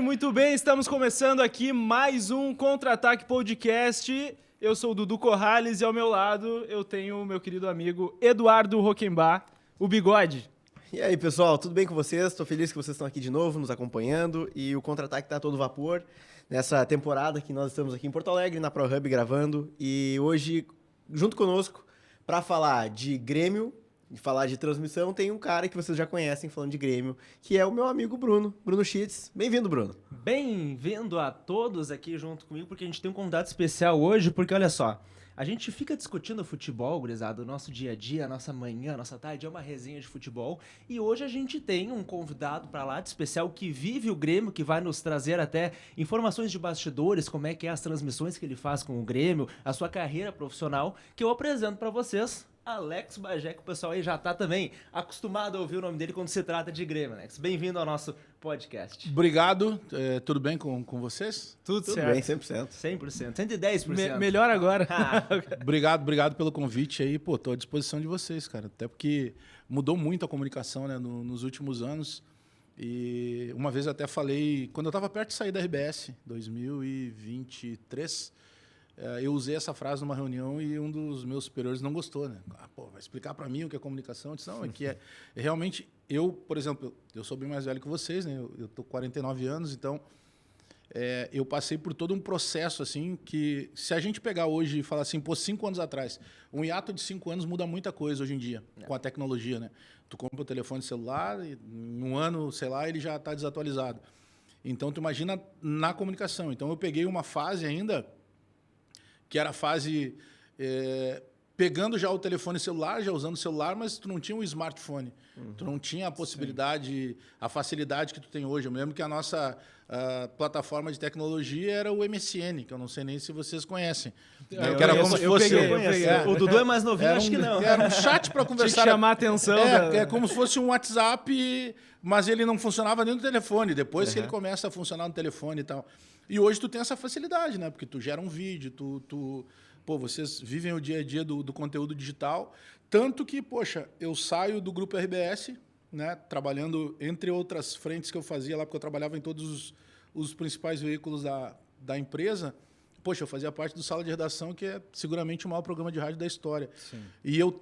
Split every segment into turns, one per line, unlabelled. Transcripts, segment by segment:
Muito bem. Estamos começando aqui mais um Contra-Ataque Podcast. Eu sou o Dudu Corrales e ao meu lado eu tenho o meu querido amigo Eduardo Roquembar, o Bigode.
E aí, pessoal, tudo bem com vocês? Estou feliz que vocês estão aqui de novo, nos acompanhando. E o Contra-Ataque está a todo vapor nessa temporada que nós estamos aqui em Porto Alegre, na ProHub, gravando. E hoje, junto conosco, para falar de Grêmio e falar de transmissão, tem um cara que vocês já conhecem falando de Grêmio, que é o meu amigo Bruno Schitz. Bem-vindo, Bruno.
Bem-vindo a todos aqui junto comigo, porque a gente tem um convidado especial hoje, porque olha só, a gente fica discutindo futebol, gurizada, o nosso dia a dia, a nossa manhã, a nossa tarde, é uma resenha de futebol, e hoje a gente tem um convidado pra lá de especial que vive o Grêmio, que vai nos trazer até informações de bastidores, como é que é as transmissões que ele faz com o Grêmio, a sua carreira profissional, que eu apresento pra vocês. Alex Bagé, que o pessoal aí já tá também acostumado a ouvir o nome dele quando se trata de Grêmio, Alex. Bem-vindo ao nosso podcast.
Obrigado. Tudo bem com vocês?
Tudo
Tudo
certo.
bem, 100%.
100%, 110%.
Melhor agora.
Obrigado pelo convite aí. Pô, tô à disposição de vocês, cara. Até porque mudou muito a comunicação, né, nos últimos anos. E uma vez eu até falei, quando eu estava perto de sair da RBS, 2023, eu usei essa frase numa reunião e um dos meus superiores não gostou, né? Vai explicar para mim o que é comunicação? Eu disse, não, é que realmente, por exemplo, eu sou bem mais velho que vocês, né? Eu tô com 49 anos, então eu passei por todo um processo, assim, que se a gente pegar hoje e falar assim, 5 anos atrás, um hiato de 5 anos muda muita coisa hoje em dia, com a tecnologia, né? Tu compra o telefone celular e em um ano, sei lá, ele já está desatualizado. Então, tu imagina na comunicação. Então, eu peguei uma fase ainda que era a fase pegando já o telefone celular, já usando o celular, mas tu não tinha um smartphone. Tu não tinha a possibilidade, a facilidade que tu tem hoje. Eu me lembro que a nossa plataforma de tecnologia era o MSN, que eu não sei nem se vocês conhecem. Que era como se fosse...
O Dudu é mais novinho, acho que não.
Era um chat para conversar.
Tinha que chamar a atenção.
É como se fosse um WhatsApp, mas ele não funcionava nem no telefone. Depois que ele começa a funcionar no telefone e tal. E hoje tu tem essa facilidade, né? Porque tu gera um vídeo, vocês vivem o dia a dia do conteúdo digital. Tanto que, poxa, eu saio do Grupo RBS, né? Trabalhando, entre outras frentes que eu fazia lá, porque eu trabalhava em todos os principais veículos da empresa. Poxa, eu fazia parte do Sala de Redação, que é seguramente o maior programa de rádio da história. Sim. E eu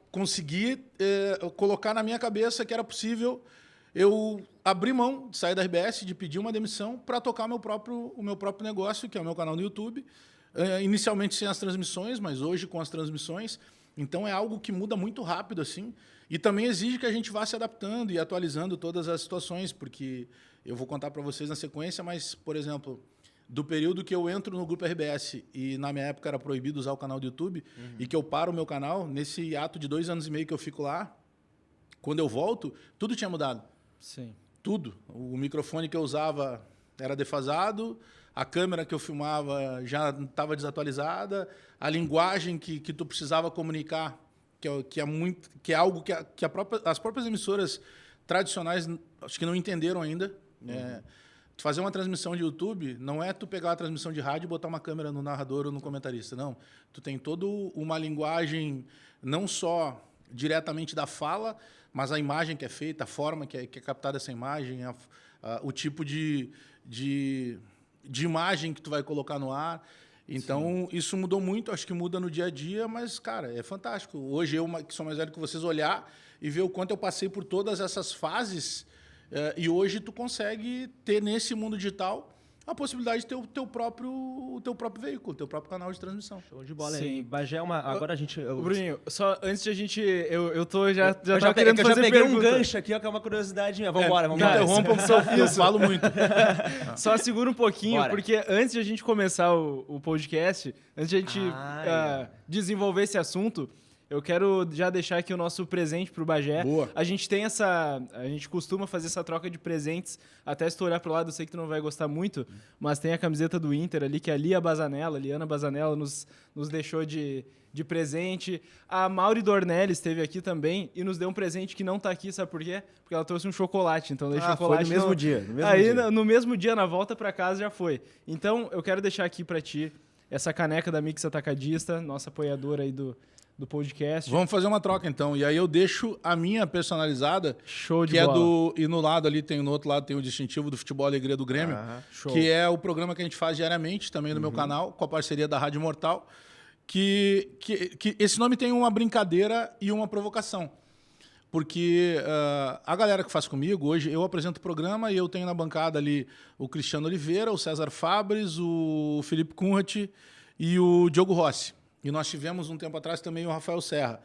conseguir colocar na minha cabeça que era possível eu abrir mão de sair da RBS, de pedir uma demissão para tocar o meu próprio negócio, que é o meu canal no YouTube. Inicialmente sem as transmissões, mas hoje com as transmissões. Então é algo que muda muito rápido, assim. E também exige que a gente vá se adaptando e atualizando todas as situações, porque eu vou contar para vocês na sequência, mas, por exemplo, do período que eu entro no Grupo RBS e na minha época era proibido usar o canal do YouTube, e que eu paro o meu canal, nesse ato de 2 anos e meio que eu fico lá, quando eu volto, tudo tinha mudado.
Sim.
Tudo. O microfone que eu usava era defasado, a câmera que eu filmava já estava desatualizada, a linguagem que tu precisava comunicar, que é algo que as próprias emissoras tradicionais acho que não entenderam ainda. Fazer uma transmissão de YouTube não é tu pegar a transmissão de rádio e botar uma câmera no narrador ou no comentarista, não. Tu tem toda uma linguagem não só diretamente da fala, mas a imagem que é feita, a forma que é captada essa imagem, o tipo de imagem que tu vai colocar no ar. Então, isso mudou muito, acho que muda no dia a dia, mas, cara, é fantástico. Hoje, eu, que sou mais velho que vocês, olhar e ver o quanto eu passei por todas essas fases, e hoje tu consegue ter, nesse mundo digital, a possibilidade de ter o teu próprio veículo, o teu próprio canal de transmissão.
Show de bola.
Sim.
Aí. Bagé é uma... Agora a gente...
Bruninho, só antes de a gente... Eu tô já
eu
tava querendo fazer
peguei
pergunta.
um gancho aqui, ó, que é uma curiosidade minha. Vambora.
Interrompam, porque eu falo muito.
Só segura um pouquinho,
Bora.
porque antes de a gente começar o podcast, antes de a gente desenvolver esse assunto, eu quero já deixar aqui o nosso presente pro Bagé.
Boa.
A gente costuma fazer essa troca de presentes. Até se tu olhar pro lado, eu sei que tu não vai gostar muito, mas tem a camiseta do Inter ali, que a Liana Bazanella nos deixou de presente. A Mauri Dornelli esteve aqui também e nos deu um presente que não tá aqui, sabe por quê? Porque ela trouxe um chocolate, então daí chocolate
foi no mesmo dia.
No mesmo dia, na volta pra casa, já foi. Então, eu quero deixar aqui pra ti essa caneca da Mix Atacadista, nossa apoiadora aí do podcast.
Vamos fazer uma troca, então. E aí eu deixo a minha personalizada,
Show de
que
bola.
é do... E no lado ali, no outro lado tem o distintivo do Futebol Alegria do Grêmio,
Show.
que é o programa que a gente faz diariamente, também no meu canal, com a parceria da Rádio Mortal, que esse nome tem uma brincadeira e uma provocação. Porque a galera que faz comigo, hoje eu apresento o programa e eu tenho na bancada ali o Cristiano Oliveira, o César Fabres, o Felipe Kunrat e o Diogo Rossi. E nós tivemos um tempo atrás também o Rafael Serra.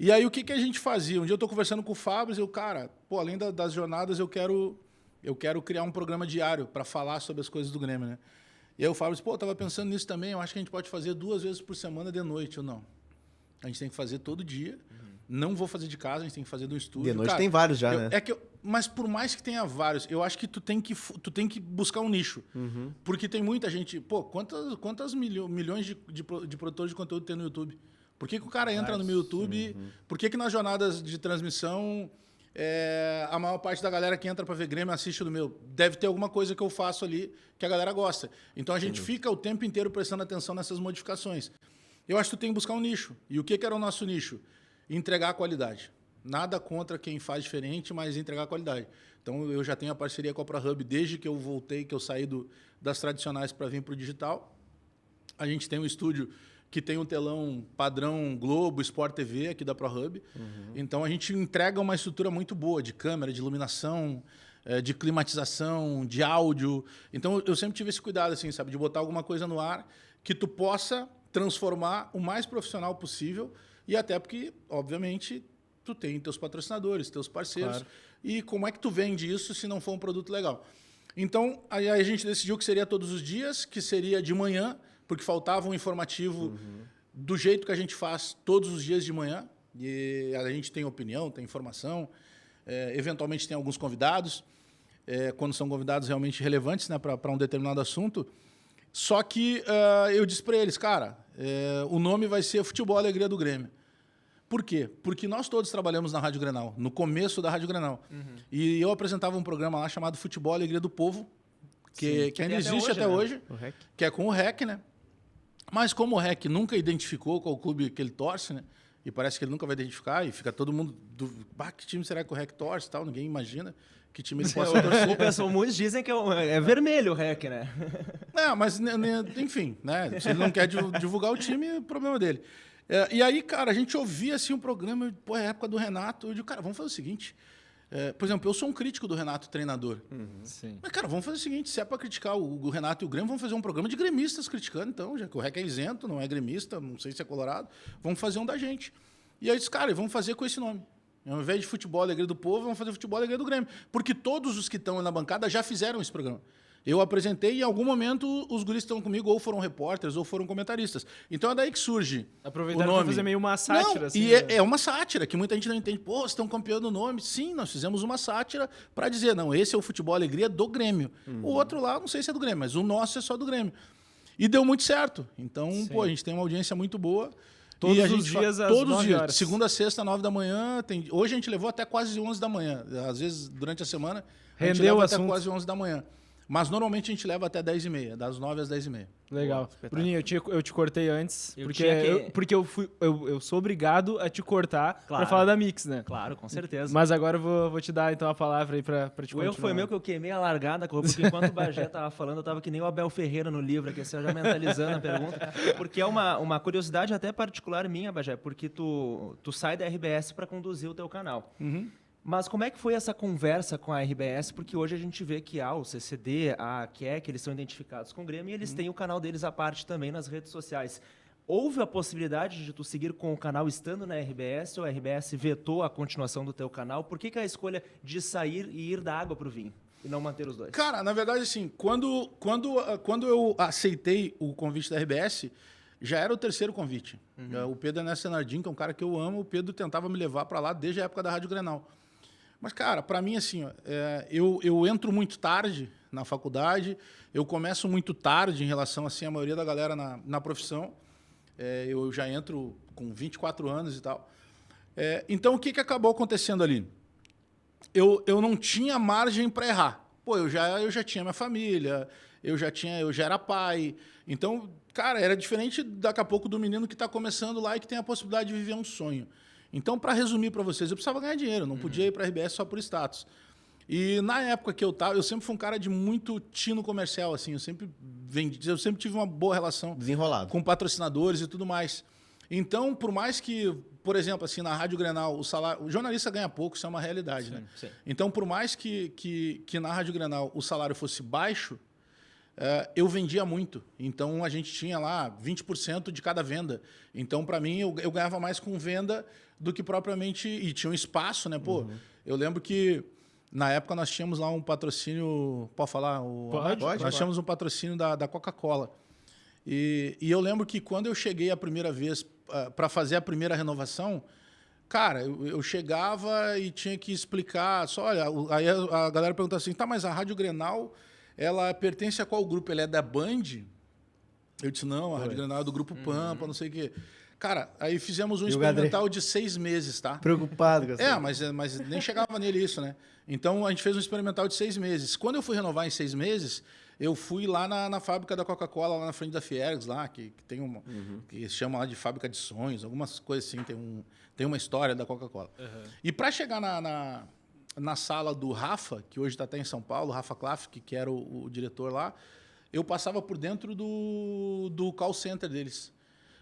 E aí o que a gente fazia? Um dia eu estou conversando com o Fabres e eu, cara, além das jornadas, eu quero criar um programa diário para falar sobre as coisas do Grêmio, né? E aí o Fabres, eu tava pensando nisso também, eu acho que a gente pode fazer 2 vezes por semana de noite. Eu, não. A gente tem que fazer todo dia. Não vou fazer de casa, a gente tem que fazer do estúdio.
De noite
Cara,
tem vários já, né?
Mas por mais que tenha vários, eu acho que tu tem que buscar um nicho. Porque tem muita gente... quantas milhões de produtores de conteúdo tem no YouTube? Por que o cara entra no meu YouTube? Por que nas jornadas de transmissão a maior parte da galera que entra para ver Grêmio assiste do meu? Deve ter alguma coisa que eu faço ali que a galera gosta. Então a gente fica o tempo inteiro prestando atenção nessas modificações. Eu acho que tu tem que buscar um nicho. E o que era o nosso nicho? Entregar a qualidade. Nada contra quem faz diferente, mas entregar a qualidade. Então, eu já tenho a parceria com a ProHub desde que eu voltei, que eu saí das tradicionais para vir para o digital. A gente tem um estúdio que tem um telão padrão Globo, Sport TV aqui da ProHub. Então, a gente entrega uma estrutura muito boa de câmera, de iluminação, de climatização, de áudio. Então, eu sempre tive esse cuidado, assim, sabe, de botar alguma coisa no ar que tu possa transformar o mais profissional possível. E até porque, obviamente, tu tem teus patrocinadores, teus parceiros.
Claro.
E como é que tu vende isso se não for um produto legal? Então, aí a gente decidiu que seria todos os dias, que seria de manhã, porque faltava um informativo do jeito que a gente faz todos os dias de manhã. E a gente tem opinião, tem informação, eventualmente tem alguns convidados, quando são convidados realmente relevantes, né, para um determinado assunto. Só que eu disse para eles, cara, o nome vai ser Futebol Alegria do Grêmio. Por quê? Porque nós todos trabalhamos na Rádio Grenal, no começo da Rádio Grenal. E eu apresentava um programa lá chamado Futebol Alegria do Povo, que ainda existe até hoje, que é com o REC, né? Mas como o REC nunca identificou qual clube que ele torce, né? E parece que ele nunca vai identificar, e fica todo mundo... que time será que o REC torce e tal? Ninguém imagina que time ele possa torcer.
Muitos dizem que é vermelho o REC, né?
Não, mas enfim, né? Se ele não quer divulgar o time, é o problema dele. E aí, cara, a gente ouvia assim um programa, é a época do Renato, eu digo, cara, vamos fazer o seguinte. Por exemplo, eu sou um crítico do Renato, treinador.
Sim.
Mas, cara, vamos fazer o seguinte, se é para criticar o Renato e o Grêmio, vamos fazer um programa de gremistas criticando, então, já que o REC é isento, não é gremista, não sei se é colorado, vamos fazer um da gente. E aí eu disse, cara, vamos fazer com esse nome. Ao invés de Futebol Alegria do Povo, vamos fazer Futebol Alegria do Grêmio. Porque todos os que estão na bancada já fizeram esse programa. Eu apresentei e, em algum momento, os guris que estão comigo ou foram repórteres ou foram comentaristas. Então, é daí que surge
Aproveitar
o nome.
para fazer meio uma sátira.
Não,
assim,
e
né?
é uma sátira, que muita gente não entende. Pô, vocês estão campeando o nome. Sim, nós fizemos uma sátira para dizer, não, esse é o Futebol Alegria do Grêmio. O outro lá, não sei se é do Grêmio, mas o nosso é só do Grêmio. E deu muito certo. Então, a gente tem uma audiência muito boa.
Todos
e a
os
gente
dias às
todos os
9
dias,
horas.
segunda a sexta, 9 da manhã. Hoje a gente levou até quase 11 da manhã. Às vezes, durante a semana, a gente
Rendeu o
leva até
assunto.
quase 11 da manhã. Mas normalmente a gente leva até 10h30, das 9 às 10h30.
Legal. Bruninho, eu te cortei antes,
Eu
porque
tinha que-
porque eu sou obrigado a te cortar
Claro.
para falar da Mix, né?
Claro, com certeza.
Mas agora eu vou te dar então a palavra aí para te
O
continuar.
erro foi meu que eu queimei a largada, porque enquanto o Bagé tava falando, eu tava que nem o Abel Ferreira no livro, aqui, assim, já mentalizando a pergunta. Porque é uma curiosidade até particular minha, Bagé, porque tu sai da RBS para conduzir o teu canal. Mas como é que foi essa conversa com a RBS? Porque hoje a gente vê que o CCD, a QEC, eles são identificados com o Grêmio e eles têm o canal deles à parte também nas redes sociais. Houve a possibilidade de tu seguir com o canal estando na RBS ou a RBS vetou a continuação do teu canal? Por que a escolha de sair e ir da água para o vinho e não manter os dois?
Cara, na verdade, assim, quando eu aceitei o convite da RBS, já era o terceiro convite. O Pedro Ernesto Senardim, que é um cara que eu amo, o Pedro tentava me levar para lá desde a época da Rádio Grenal. Mas, cara, para mim, assim, eu entro muito tarde na faculdade, eu começo muito tarde em relação, assim, a maioria da galera na profissão. Eu já entro com 24 anos e tal. Então, o que acabou acontecendo ali? Eu não tinha margem para errar. pô, eu já tinha minha família, eu já era pai. Então, cara, era diferente daqui a pouco do menino que está começando lá e que tem a possibilidade de viver um sonho. Então, para resumir para vocês, eu precisava ganhar dinheiro, não podia ir para a RBS só por status. E na época que eu sempre fui um cara de muito tino comercial, assim, eu sempre tive uma boa relação
Desenrolado.
com patrocinadores e tudo mais. Então, por mais que, por exemplo, assim, na Rádio Grenal, o jornalista ganha pouco, isso é uma realidade, né?
Sim.
Então, por mais que na Rádio Grenal o salário fosse baixo, eu vendia muito. Então, a gente tinha lá 20% de cada venda. Então, para mim, eu ganhava mais com venda do que propriamente... E tinha um espaço, né? Pô, eu lembro que na época nós tínhamos lá um patrocínio... Pode falar?
Pode.
Nós tínhamos um patrocínio da Coca-Cola. E eu lembro que quando eu cheguei a primeira vez para fazer a primeira renovação, cara, eu chegava e tinha que explicar. Só, olha, aí a galera perguntava assim, tá, mas a Rádio Grenal, ela pertence a qual grupo? Ela é da Band? Eu disse, não, a Rádio Grenal é do Grupo Pampa, não sei o quê. Cara, aí fizemos um experimental de 6 meses, tá?
Preocupado com essa
Mas nem chegava nele isso, né? Então, a gente fez um experimental de 6 meses. Quando eu fui renovar em 6 meses, eu fui lá na fábrica da Coca-Cola, lá na frente da Fiergs, lá, que tem uma... que se chama lá de fábrica de sonhos, algumas coisas assim, tem uma história da Coca-Cola. E para chegar na sala do Rafa, que hoje está até em São Paulo, Rafa Klaff, que era o diretor lá, eu passava por dentro do call center deles.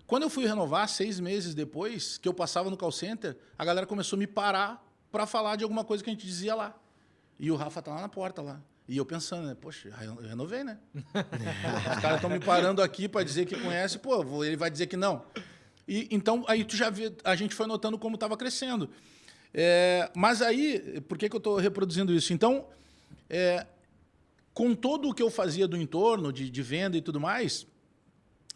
Quando eu fui renovar, 6 meses depois, que eu passava no call center, a galera começou a me parar para falar de alguma coisa que a gente dizia lá. E o Rafa tá lá na porta, lá. E eu pensando, né? Poxa, eu renovei, né? Os caras estão me parando aqui para dizer que conhece, pô, ele vai dizer que não. E então, aí tu já vê, a gente foi notando como estava crescendo. Mas aí, por que eu estou reproduzindo isso? Então, com todo o que eu fazia do entorno, de venda e tudo mais...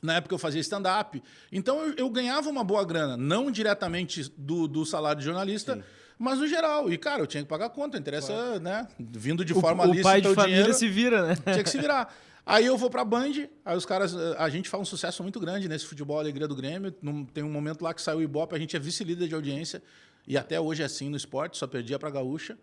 Na época eu fazia stand-up. Então eu ganhava uma boa grana, não diretamente do salário de jornalista, sim, mas no geral. E, cara, eu tinha que pagar conta, interessa, claro, né? Vindo de forma lícita,
o pai de família
dinheiro,
se vira, né?
Tinha que se virar. Aí eu vou pra Band, aí os caras... A gente faz um sucesso muito grande nesse futebol Alegria do Grêmio. Tem um momento lá que saiu o Ibope, a gente é vice-líder de audiência, e até hoje é assim no esporte, só perdia pra Gaúcha.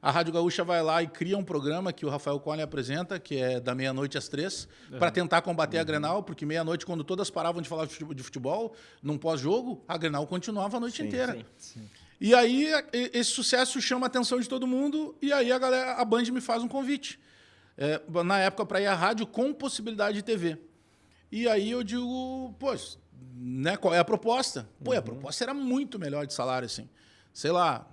A Rádio Gaúcha vai lá e cria um programa que o Rafael Collin apresenta, que é da meia-noite às 3, para tentar combater a Grenal, porque meia-noite, quando todas paravam de falar de futebol, num pós-jogo, a Grenal continuava a noite inteira. Sim. E aí, esse sucesso chama a atenção de todo mundo, e aí a Band me faz um convite. Na época, para ir à rádio com possibilidade de TV. E aí eu digo, pô, né, qual é a proposta? Pô, a proposta era muito melhor de salário, assim. Sei lá...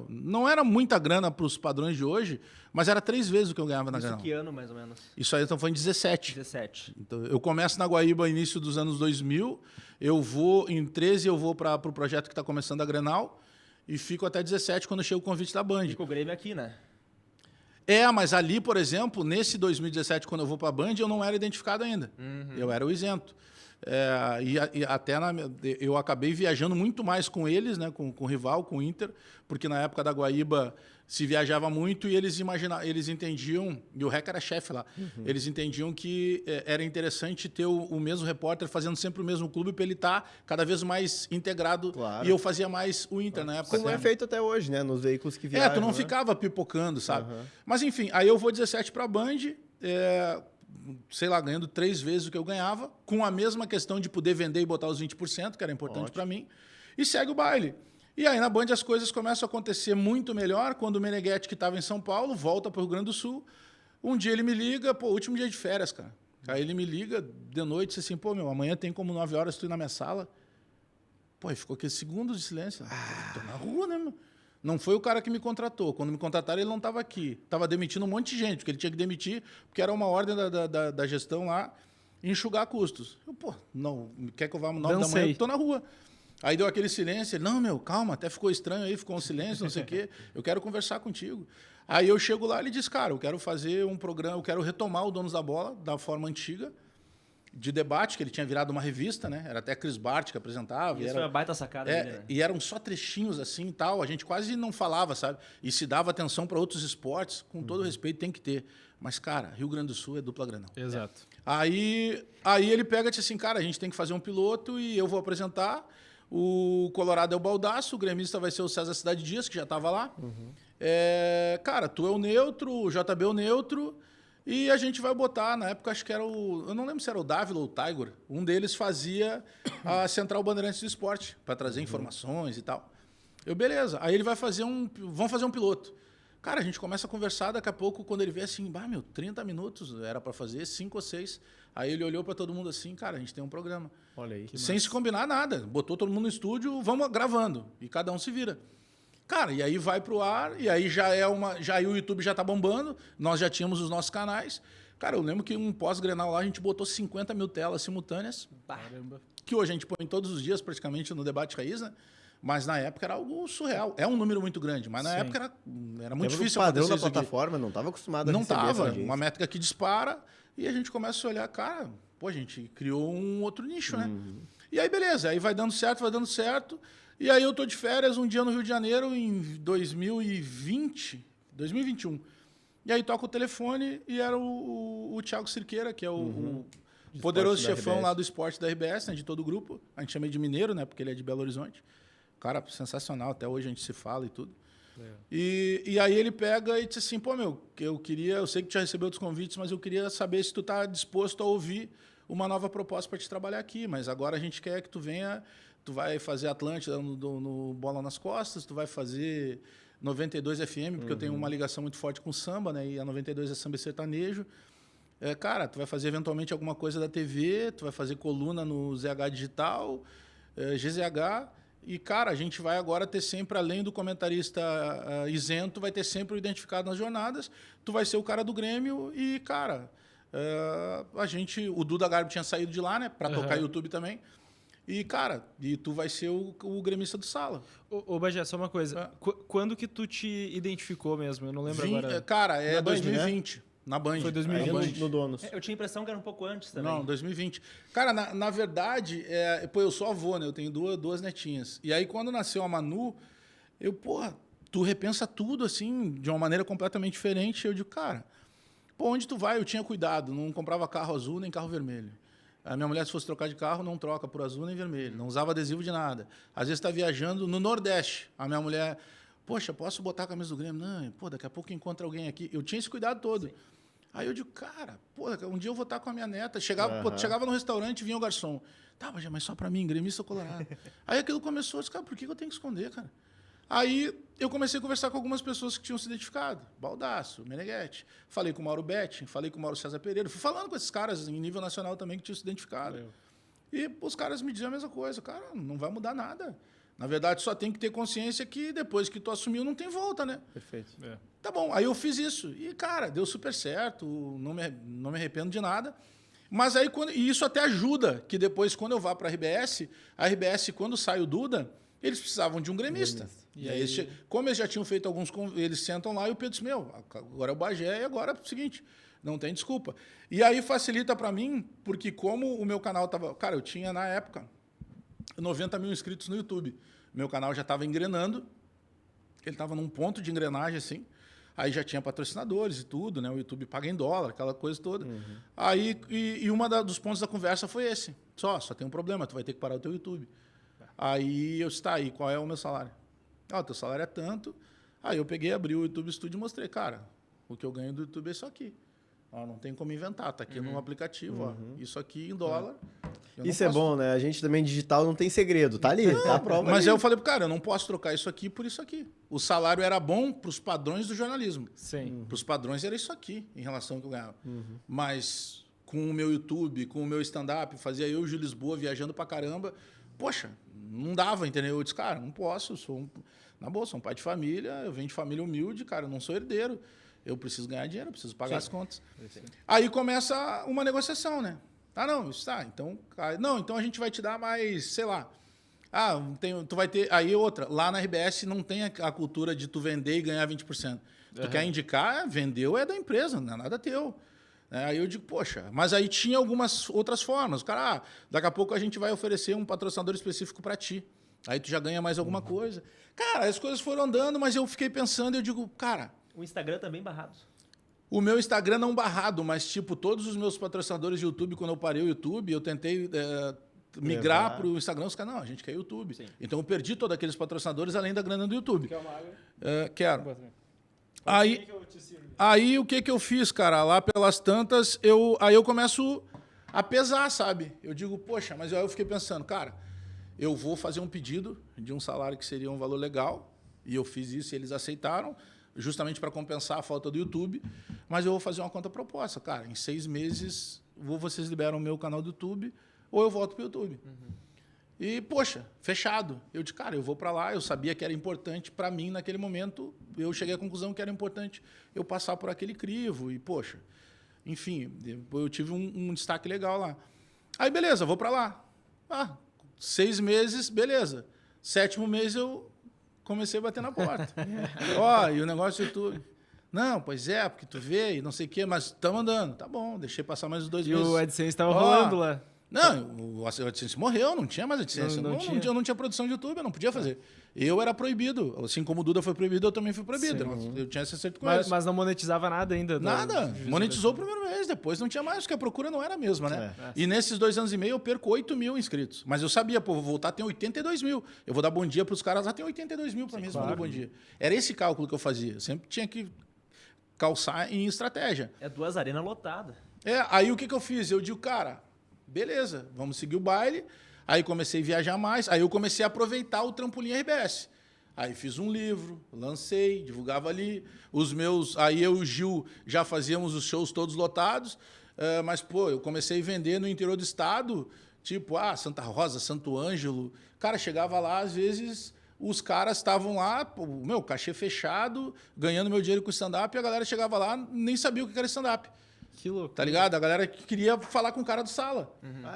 não era muita grana para os padrões de hoje, mas era 3 vezes o que eu ganhava na Grenal.
Isso que ano, mais ou menos?
Isso aí estamos falando de 17.
17.
Então, eu começo na Guaíba início dos anos 2000, em 13 eu vou para o projeto que está começando a Grenal, e fico até 17 quando chega o convite da Band.
Fica o Grêmio aqui, né?
Mas ali, por exemplo, nesse 2017, quando eu vou para a Band, eu não era identificado ainda. Eu era o isento. Eu acabei viajando muito mais com eles, né, com o rival, com o Inter, porque na época da Guaíba se viajava muito e eles entendiam, e o Reca era chefe lá, eles entendiam que era interessante ter o mesmo repórter fazendo sempre o mesmo clube para ele estar cada vez mais integrado. Claro. E eu fazia mais o Inter na época.
Como é feito até hoje, né, nos veículos que viajam.
Tu não ficava pipocando, sabe? Mas enfim, aí eu vou 17 para a Band, sei lá, ganhando 3 vezes o que eu ganhava, com a mesma questão de poder vender e botar os 20%, que era importante para mim, e segue o baile. E aí na Band as coisas começam a acontecer muito melhor, quando o Meneghetti, que estava em São Paulo, volta para o Rio Grande do Sul. Um dia ele me liga, pô, último dia de férias, cara. Aí ele me liga de noite, disse assim, pô, amanhã tem como 9 horas tu ir na minha sala. Pô, e ficou aqueles segundos de silêncio. Tô na rua, né, meu? Não foi o cara que me contratou. Quando me contrataram, ele não estava aqui. Estava demitindo um monte de gente, porque ele tinha que demitir, porque era uma ordem da gestão lá, enxugar custos. Eu, pô, não, quer que eu vá às 9 da manhã? Eu tô na rua. Aí deu aquele silêncio. Ele, não, meu, calma, até ficou estranho aí, ficou um silêncio, não sei o quê. Eu quero conversar contigo. Aí eu chego lá e ele diz, cara, eu quero fazer um programa, eu quero retomar o Donos da Bola da forma antiga, de debate, que ele tinha virado uma revista, né? Era até Chris Bart que apresentava.
Isso foi uma baita sacada dele, né?
E eram só trechinhos assim e tal. A gente quase não falava, sabe? E se dava atenção para outros esportes, com todo respeito, tem que ter. Mas, cara, Rio Grande do Sul é dupla Grenal.
Exato.
Aí ele pega e diz assim, cara, a gente tem que fazer um piloto e eu vou apresentar. O Colorado é o Baldaço, o gremista vai ser o César Cidade Dias, que já estava lá. cara, tu é o neutro, o JB é o neutro, e a gente vai botar, na época acho que era eu não lembro se era o Dávila ou o Tiger, um deles fazia a Central Bandeirantes do Esporte, para trazer informações e tal. Beleza. Aí ele vai fazer vamos fazer um piloto. Cara, a gente começa a conversar, daqui a pouco, quando ele vê assim, 30 minutos, era para fazer 5 ou 6. Aí ele olhou para todo mundo assim, cara, a gente tem um programa.
Olha aí.
Sem se combinar nada. Botou todo mundo no estúdio, vamos gravando. E cada um se vira. Cara, e aí vai pro ar, e aí já aí o YouTube já tá bombando, nós já tínhamos os nossos canais. Cara, eu lembro que um pós-Grenal lá, a gente botou 50 mil telas simultâneas.
Caramba.
Que hoje a gente põe todos os dias, praticamente, no Debate Raiz, né? Mas na época era algo surreal. É um número muito grande, mas na
Sim.
época era muito difícil.
O padrão
acontecer
da
isso aqui.
plataforma não estava acostumado a
Não
receber essa
tava.
audiência.
Uma métrica que dispara e a gente começa a olhar, cara, pô, a gente criou um outro nicho, né? E aí, beleza. Aí vai dando certo, vai dando certo. E aí eu tô de férias um dia no Rio de Janeiro em 2021. E aí toca o telefone e era o Thiago Cirqueira, que é o poderoso
Esporte da
chefão
RBS.
lá do esporte da RBS, né, de todo o grupo. A gente chama ele de Mineiro, né, porque ele é de Belo Horizonte. Cara, sensacional. Até hoje a gente se fala e tudo. E aí ele pega e diz assim, pô, meu, eu sei que tu já recebeu outros convites, mas eu queria saber se tu tá disposto a ouvir uma nova proposta para te trabalhar aqui, mas agora a gente quer que tu venha, tu vai fazer Atlântida no Bola nas Costas, tu vai fazer 92 FM, porque eu tenho uma ligação muito forte com samba, né, e a 92 é samba e sertanejo. Cara, tu vai fazer eventualmente alguma coisa da TV, tu vai fazer coluna no ZH Digital, GZH. E, cara, a gente vai agora ter sempre, além do comentarista isento, vai ter sempre o identificado nas jornadas. Tu vai ser o cara do Grêmio e, cara, o Duda Garbi tinha saído de lá, né? Pra tocar YouTube também. E, cara, tu vai ser o gremista do Sala.
Ô, Bagé, só uma coisa. Quando que tu te identificou mesmo? Eu não lembro agora.
Cara,
Na Band,
2020. Na Band.
Foi 2020.
Aí
Na Band.
no Donos.
Eu tinha a impressão que era um pouco antes também.
Não, 2020. Cara, na verdade, pô, eu sou avô, né? Eu tenho duas netinhas. E aí, quando nasceu a Manu, tu repensa tudo, assim, de uma maneira completamente diferente. Eu digo, cara, pô, onde tu vai? Eu tinha cuidado, não comprava carro azul nem carro vermelho. A minha mulher, se fosse trocar de carro, não troca por azul nem vermelho. Não usava adesivo de nada. Às vezes tá viajando no Nordeste. A minha mulher, poxa, posso botar a camisa do Grêmio? Não, pô, daqui a pouco encontra alguém aqui. Eu tinha esse cuidado todo. Sim. Aí eu digo, cara, pô, um dia eu vou estar com a minha neta. Chegava no restaurante e vinha o garçom. Tá, mas só pra mim, gremista colorado. Aí aquilo começou, eu disse, cara, por que eu tenho que esconder, cara? Aí eu comecei a conversar com algumas pessoas que tinham se identificado. Baldasso, Meneghetti. Falei com o Mauro Betti, falei com o Mauro César Pereira. Fui falando com esses caras em nível nacional também que tinham se identificado. E os caras me diziam a mesma coisa. Cara, não vai mudar nada. Na verdade, só tem que ter consciência que depois que tu assumiu, não tem volta, né?
Perfeito.
Tá bom, aí eu fiz isso. E, cara, deu super certo, não me arrependo de nada. Mas aí, e isso até ajuda, que depois, quando eu vá para a RBS, quando sai o Duda, eles precisavam de um gremista. E aí, como eles já tinham feito alguns... Eles sentam lá e o Pedro disse, meu, agora é o Bagé e agora é o seguinte, não tem desculpa. E aí facilita para mim, porque como o meu canal estava... Cara, eu tinha, na época, 90 mil inscritos no YouTube. Meu canal já estava engrenando, ele estava num ponto de engrenagem, assim. Aí já tinha patrocinadores e tudo, né? O YouTube paga em dólar, aquela coisa toda. Aí, e dos pontos da conversa foi esse. Só tem um problema, tu vai ter que parar o teu YouTube. Aí eu disse, tá, aí qual é o meu salário? O teu salário é tanto. Aí eu peguei, abri o YouTube Studio e mostrei, cara, o que eu ganho do YouTube é isso aqui. Não tem como inventar, tá aqui no aplicativo, ó. Isso aqui em dólar.
Isso é bom, né? A gente também digital não tem segredo, tá ali, tá a prova.
Mas
ali.
aí eu falei pro cara, eu não posso trocar isso aqui por isso aqui. O salário era bom pros padrões do jornalismo.
Sim.
Pros padrões era isso aqui, em relação ao que eu ganhava. Mas com o meu YouTube, com o meu stand-up, fazia eu e o Gil Lisboa viajando pra caramba. Poxa, não dava, entendeu? Eu disse, cara, não posso, na boa, sou um pai de família, eu venho de família humilde, cara, eu não sou herdeiro. Eu preciso ganhar dinheiro, eu preciso pagar as contas. Aí começa uma negociação, né? Não, está. Então, então a gente vai te dar mais, sei lá. Tu vai ter. Aí outra, lá na RBS não tem a cultura de tu vender e ganhar 20%. Tu quer indicar, vendeu é da empresa, não é nada teu. Aí eu digo, poxa, mas aí tinha algumas outras formas. O cara, daqui a pouco a gente vai oferecer um patrocinador específico para ti. Aí tu já ganha mais alguma coisa. Cara, as coisas foram andando, mas eu fiquei pensando e eu digo, cara.
O Instagram também barrado.
O meu Instagram não barrado, mas tipo, todos os meus patrocinadores de YouTube, quando eu parei o YouTube, eu tentei migrar para o Instagram, os caras, não, a gente quer YouTube. Sim. Então eu perdi todos aqueles patrocinadores além da grana do YouTube.
Quer uma água?
Quero. Aí, aí o que que eu fiz, cara? Lá pelas tantas, aí eu começo a pesar, sabe? Eu digo, poxa, mas aí eu fiquei pensando, cara, eu vou fazer um pedido de um salário que seria um valor legal, e eu fiz isso e eles aceitaram, justamente para compensar a falta do YouTube, mas eu vou fazer uma conta proposta, cara, em 6 meses vocês liberam o meu canal do YouTube, ou eu volto para o YouTube. E, poxa, fechado. Eu disse, cara, eu vou para lá, eu sabia que era importante para mim naquele momento, eu cheguei à conclusão que era importante eu passar por aquele crivo, e, poxa, enfim, eu tive um destaque legal lá. Aí, beleza, vou para lá. 6 meses, beleza. 7º mês eu comecei a bater na porta. E o negócio do YouTube. Não, pois é, porque tu vê e não sei o quê, mas estamos andando. Tá bom, deixei passar mais uns 2 meses.
E o AdSense estava rolando lá.
Não, o AdSense morreu, não tinha mais AdSense. Eu não tinha produção de YouTube, eu não podia fazer. Eu era proibido. Assim como o Duda foi proibido, eu também fui proibido. Eu tinha esse acerto com eles.
Mas não monetizava nada ainda?
Nada. Monetizou o primeiro mês, depois não tinha mais, porque a procura não era a mesma, né? E nesses 2 anos e meio eu perco 8 mil inscritos. Mas eu sabia, pô, vou voltar, tem 82 mil. Eu vou dar bom dia para os caras lá, tem 82 mil para mim responder bom dia. Era esse cálculo que eu fazia. Eu sempre tinha que calçar em estratégia.
É 2 arenas lotadas.
Aí o que eu fiz? Eu digo, cara, beleza, vamos seguir o baile. Aí comecei a viajar mais, aí eu comecei a aproveitar o Trampolim RBS. Aí fiz um livro, lancei, divulgava ali. Aí eu e o Gil já fazíamos os shows todos lotados, mas, pô, eu comecei a vender no interior do estado, tipo, Santa Rosa, Santo Ângelo. Cara, chegava lá, às vezes, os caras estavam lá, pô, cachê fechado, ganhando meu dinheiro com stand-up, e a galera chegava lá, nem sabia o que era stand-up.
Que louco.
Tá ligado? A galera queria falar com o cara do sala.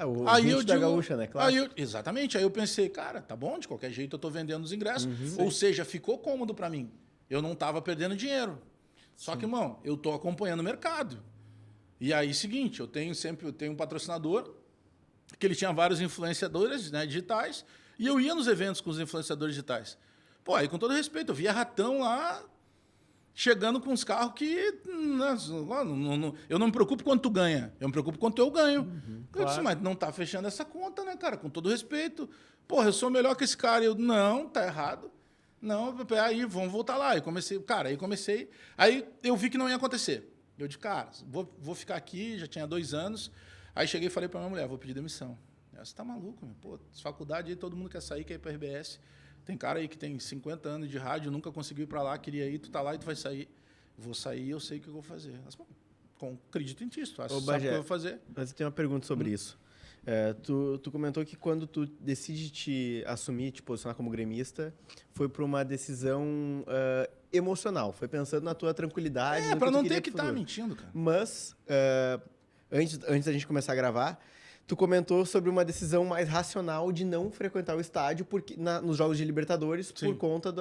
O
Aí eu
da
digo,
gaúcha, né? Claro.
Exatamente. Aí eu pensei, cara, tá bom, de qualquer jeito eu tô vendendo os ingressos. Ou seja, ficou cômodo para mim. Eu não tava perdendo dinheiro. Só que, irmão, eu tô acompanhando o mercado. E aí, seguinte, eu tenho um patrocinador, que ele tinha vários influenciadores, né, digitais, e eu ia nos eventos com os influenciadores digitais. Pô, aí com todo respeito, eu via Ratão lá, chegando com uns carros que... eu não me preocupo quanto tu ganha, eu me preocupo quanto eu ganho. Eu disse, mas não tá fechando essa conta, né, cara? Com todo respeito. Porra, eu sou melhor que esse cara. Eu, não, tá errado. Não, aí vamos voltar lá. Aí eu vi que não ia acontecer. Eu disse, cara, vou ficar aqui, já tinha 2 anos. Aí cheguei e falei pra minha mulher, vou pedir demissão. Você tá maluco, meu? Pô, faculdade aí, todo mundo quer sair, quer ir pra RBS. Tem cara aí que tem 50 anos de rádio, nunca conseguiu ir para lá, queria ir, tu tá lá e tu vai sair. Vou sair, eu sei o que eu vou fazer. Mas, bom, acredito em ti, tu sabe o que eu vou fazer.
Mas eu tenho uma pergunta sobre isso. Tu comentou que quando tu decide te assumir, te posicionar como gremista, foi por uma decisão emocional, foi pensando na tua tranquilidade.
Para não ter que estar mentindo, cara.
Mas, antes da gente começar a gravar, tu comentou sobre uma decisão mais racional de não frequentar o estádio nos jogos de Libertadores. Sim. Por conta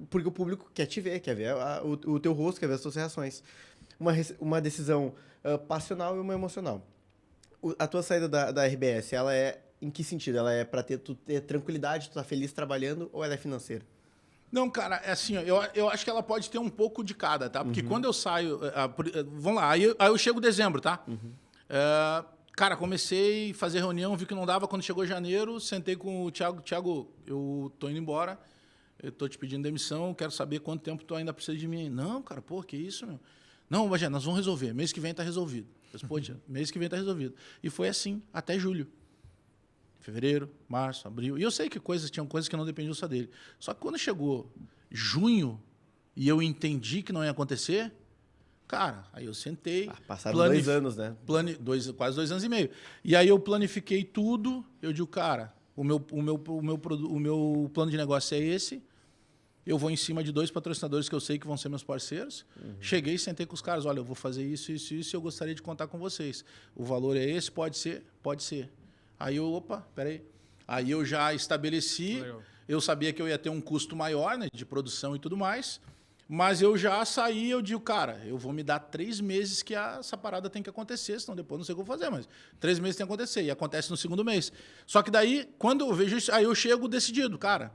porque o público quer te ver, quer ver o teu rosto, quer ver as tuas reações. Uma decisão passional e uma emocional. A tua saída da RBS, ela é em que sentido? Ela é para tu ter tranquilidade, tu tá feliz trabalhando, ou ela é financeira?
Não, cara, é assim, eu acho que ela pode ter um pouco de cada, tá? Porque quando eu saio... vamos lá, aí eu chego em dezembro, tá? Cara, comecei a fazer reunião, vi que não dava. Quando chegou janeiro, sentei com o Thiago. Thiago, eu tô indo embora, eu tô te pedindo demissão, quero saber quanto tempo tu ainda precisa de mim. Não, cara, pô, que isso, meu? Não, Bagé, nós vamos resolver. Mês que vem tá resolvido. Eu disse, pô, mês que vem tá resolvido. E foi assim, até julho. Fevereiro, março, abril. E eu sei que tinham coisas que não dependiam só dele. Só que quando chegou junho e eu entendi que não ia acontecer... Cara, aí eu sentei...
passaram 2 anos, né?
Quase 2 anos e meio. E aí eu planifiquei tudo. Eu digo, cara, o meu plano de negócio é esse. Eu vou em cima de 2 patrocinadores que eu sei que vão ser meus parceiros. Cheguei e sentei com os caras. Olha, eu vou fazer isso, isso, isso. E eu gostaria de contar com vocês. O valor é esse? Pode ser? Pode ser. Aí peraí. Aí eu já estabeleci. Legal. Eu sabia que eu ia ter um custo maior, né, de produção e tudo mais. Mas eu já saí, eu digo, cara, eu vou me dar 3 meses que essa parada tem que acontecer, senão depois não sei o que eu vou fazer, mas 3 meses tem que acontecer, e acontece no 2º mês. Só que daí, quando eu vejo isso, aí eu chego decidido, cara,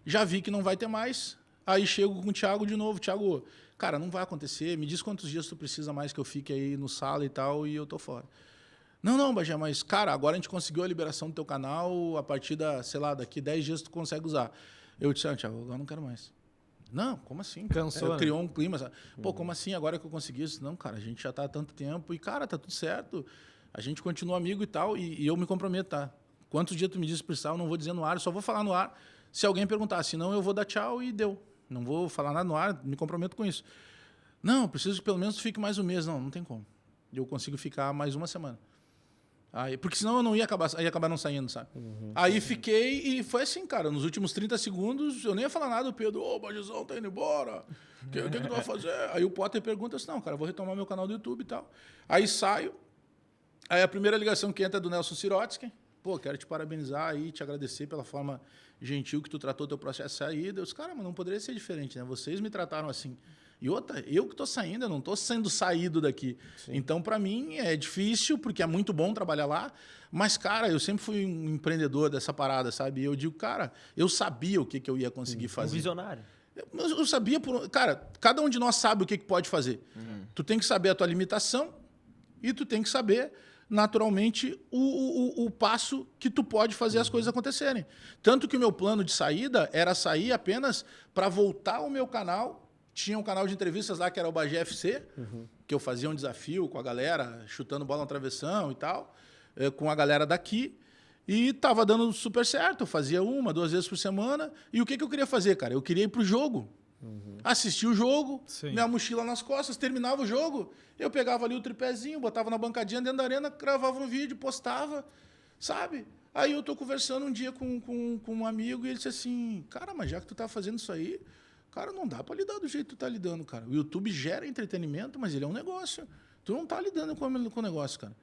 já vi que não vai ter mais, aí chego com o Thiago de novo, Thiago, cara, não vai acontecer, me diz quantos dias tu precisa mais que eu fique aí no sala e tal, e eu tô fora. Não, Bagé, mas, cara, agora a gente conseguiu a liberação do teu canal, a partir daqui 10 dias tu consegue usar. Eu disse, Thiago, agora não quero mais. Não, como assim? Cara?
Cansou, né?
Criou um clima. Sabe? Pô, como assim agora que eu consegui isso? Não, cara, a gente já tá há tanto tempo e, cara, tá tudo certo. A gente continua amigo e tal, e eu me comprometo, tá? Quantos dias tu me disse precisar, eu não vou dizer no ar, eu só vou falar no ar se alguém perguntar. Senão eu vou dar tchau e deu. Não vou falar nada no ar, me comprometo com isso. Não, preciso que pelo menos tu fique mais um mês. Não, não tem como. Eu consigo ficar mais uma semana. Aí, porque senão eu não ia acabar não saindo, sabe? Aí fiquei e foi assim, cara. Nos últimos 30 segundos, eu nem ia falar nada. O Pedro, ô, Bagizão, tá indo embora. O que tu vai fazer? Aí o Potter pergunta assim, não, cara, eu vou retomar meu canal do YouTube e tal. Aí saio. Aí a primeira ligação que entra é do Nelson Sirotsky. Pô, quero te parabenizar aí, te agradecer pela forma gentil que tu tratou teu processo de saída. Eu disse, cara, mas não poderia ser diferente, né? Vocês me trataram assim. E outra, eu que estou saindo, eu não estou sendo saído daqui. Sim. Então, para mim, é difícil, porque é muito bom trabalhar lá. Mas, cara, eu sempre fui um empreendedor dessa parada, sabe? E eu digo, cara, eu sabia o que eu ia conseguir fazer.
Um visionário.
Eu sabia... Cara, cada um de nós sabe o que pode fazer. Tu tem que saber a tua limitação e tu tem que saber, naturalmente, o passo que tu pode fazer as coisas acontecerem. Tanto que o meu plano de saída era sair apenas para voltar ao meu canal. Tinha um canal de entrevistas lá que era o Bagé FC, que eu fazia um desafio com a galera, chutando bola na travessão e tal, com a galera daqui. E tava dando super certo. Eu fazia 1, 2 vezes por semana. E o que eu queria fazer, cara? Eu queria ir pro jogo. Assistir o jogo, minha mochila nas costas, terminava o jogo. Eu pegava ali o tripézinho, botava na bancadinha dentro da arena, gravava um vídeo, postava, sabe? Aí eu tô conversando um dia com um amigo e ele disse assim, cara, mas já que tu tá fazendo isso aí, cara, não dá para lidar do jeito que tu tá lidando, cara. O YouTube gera entretenimento, mas ele é um negócio. Tu não tá lidando com o negócio, cara.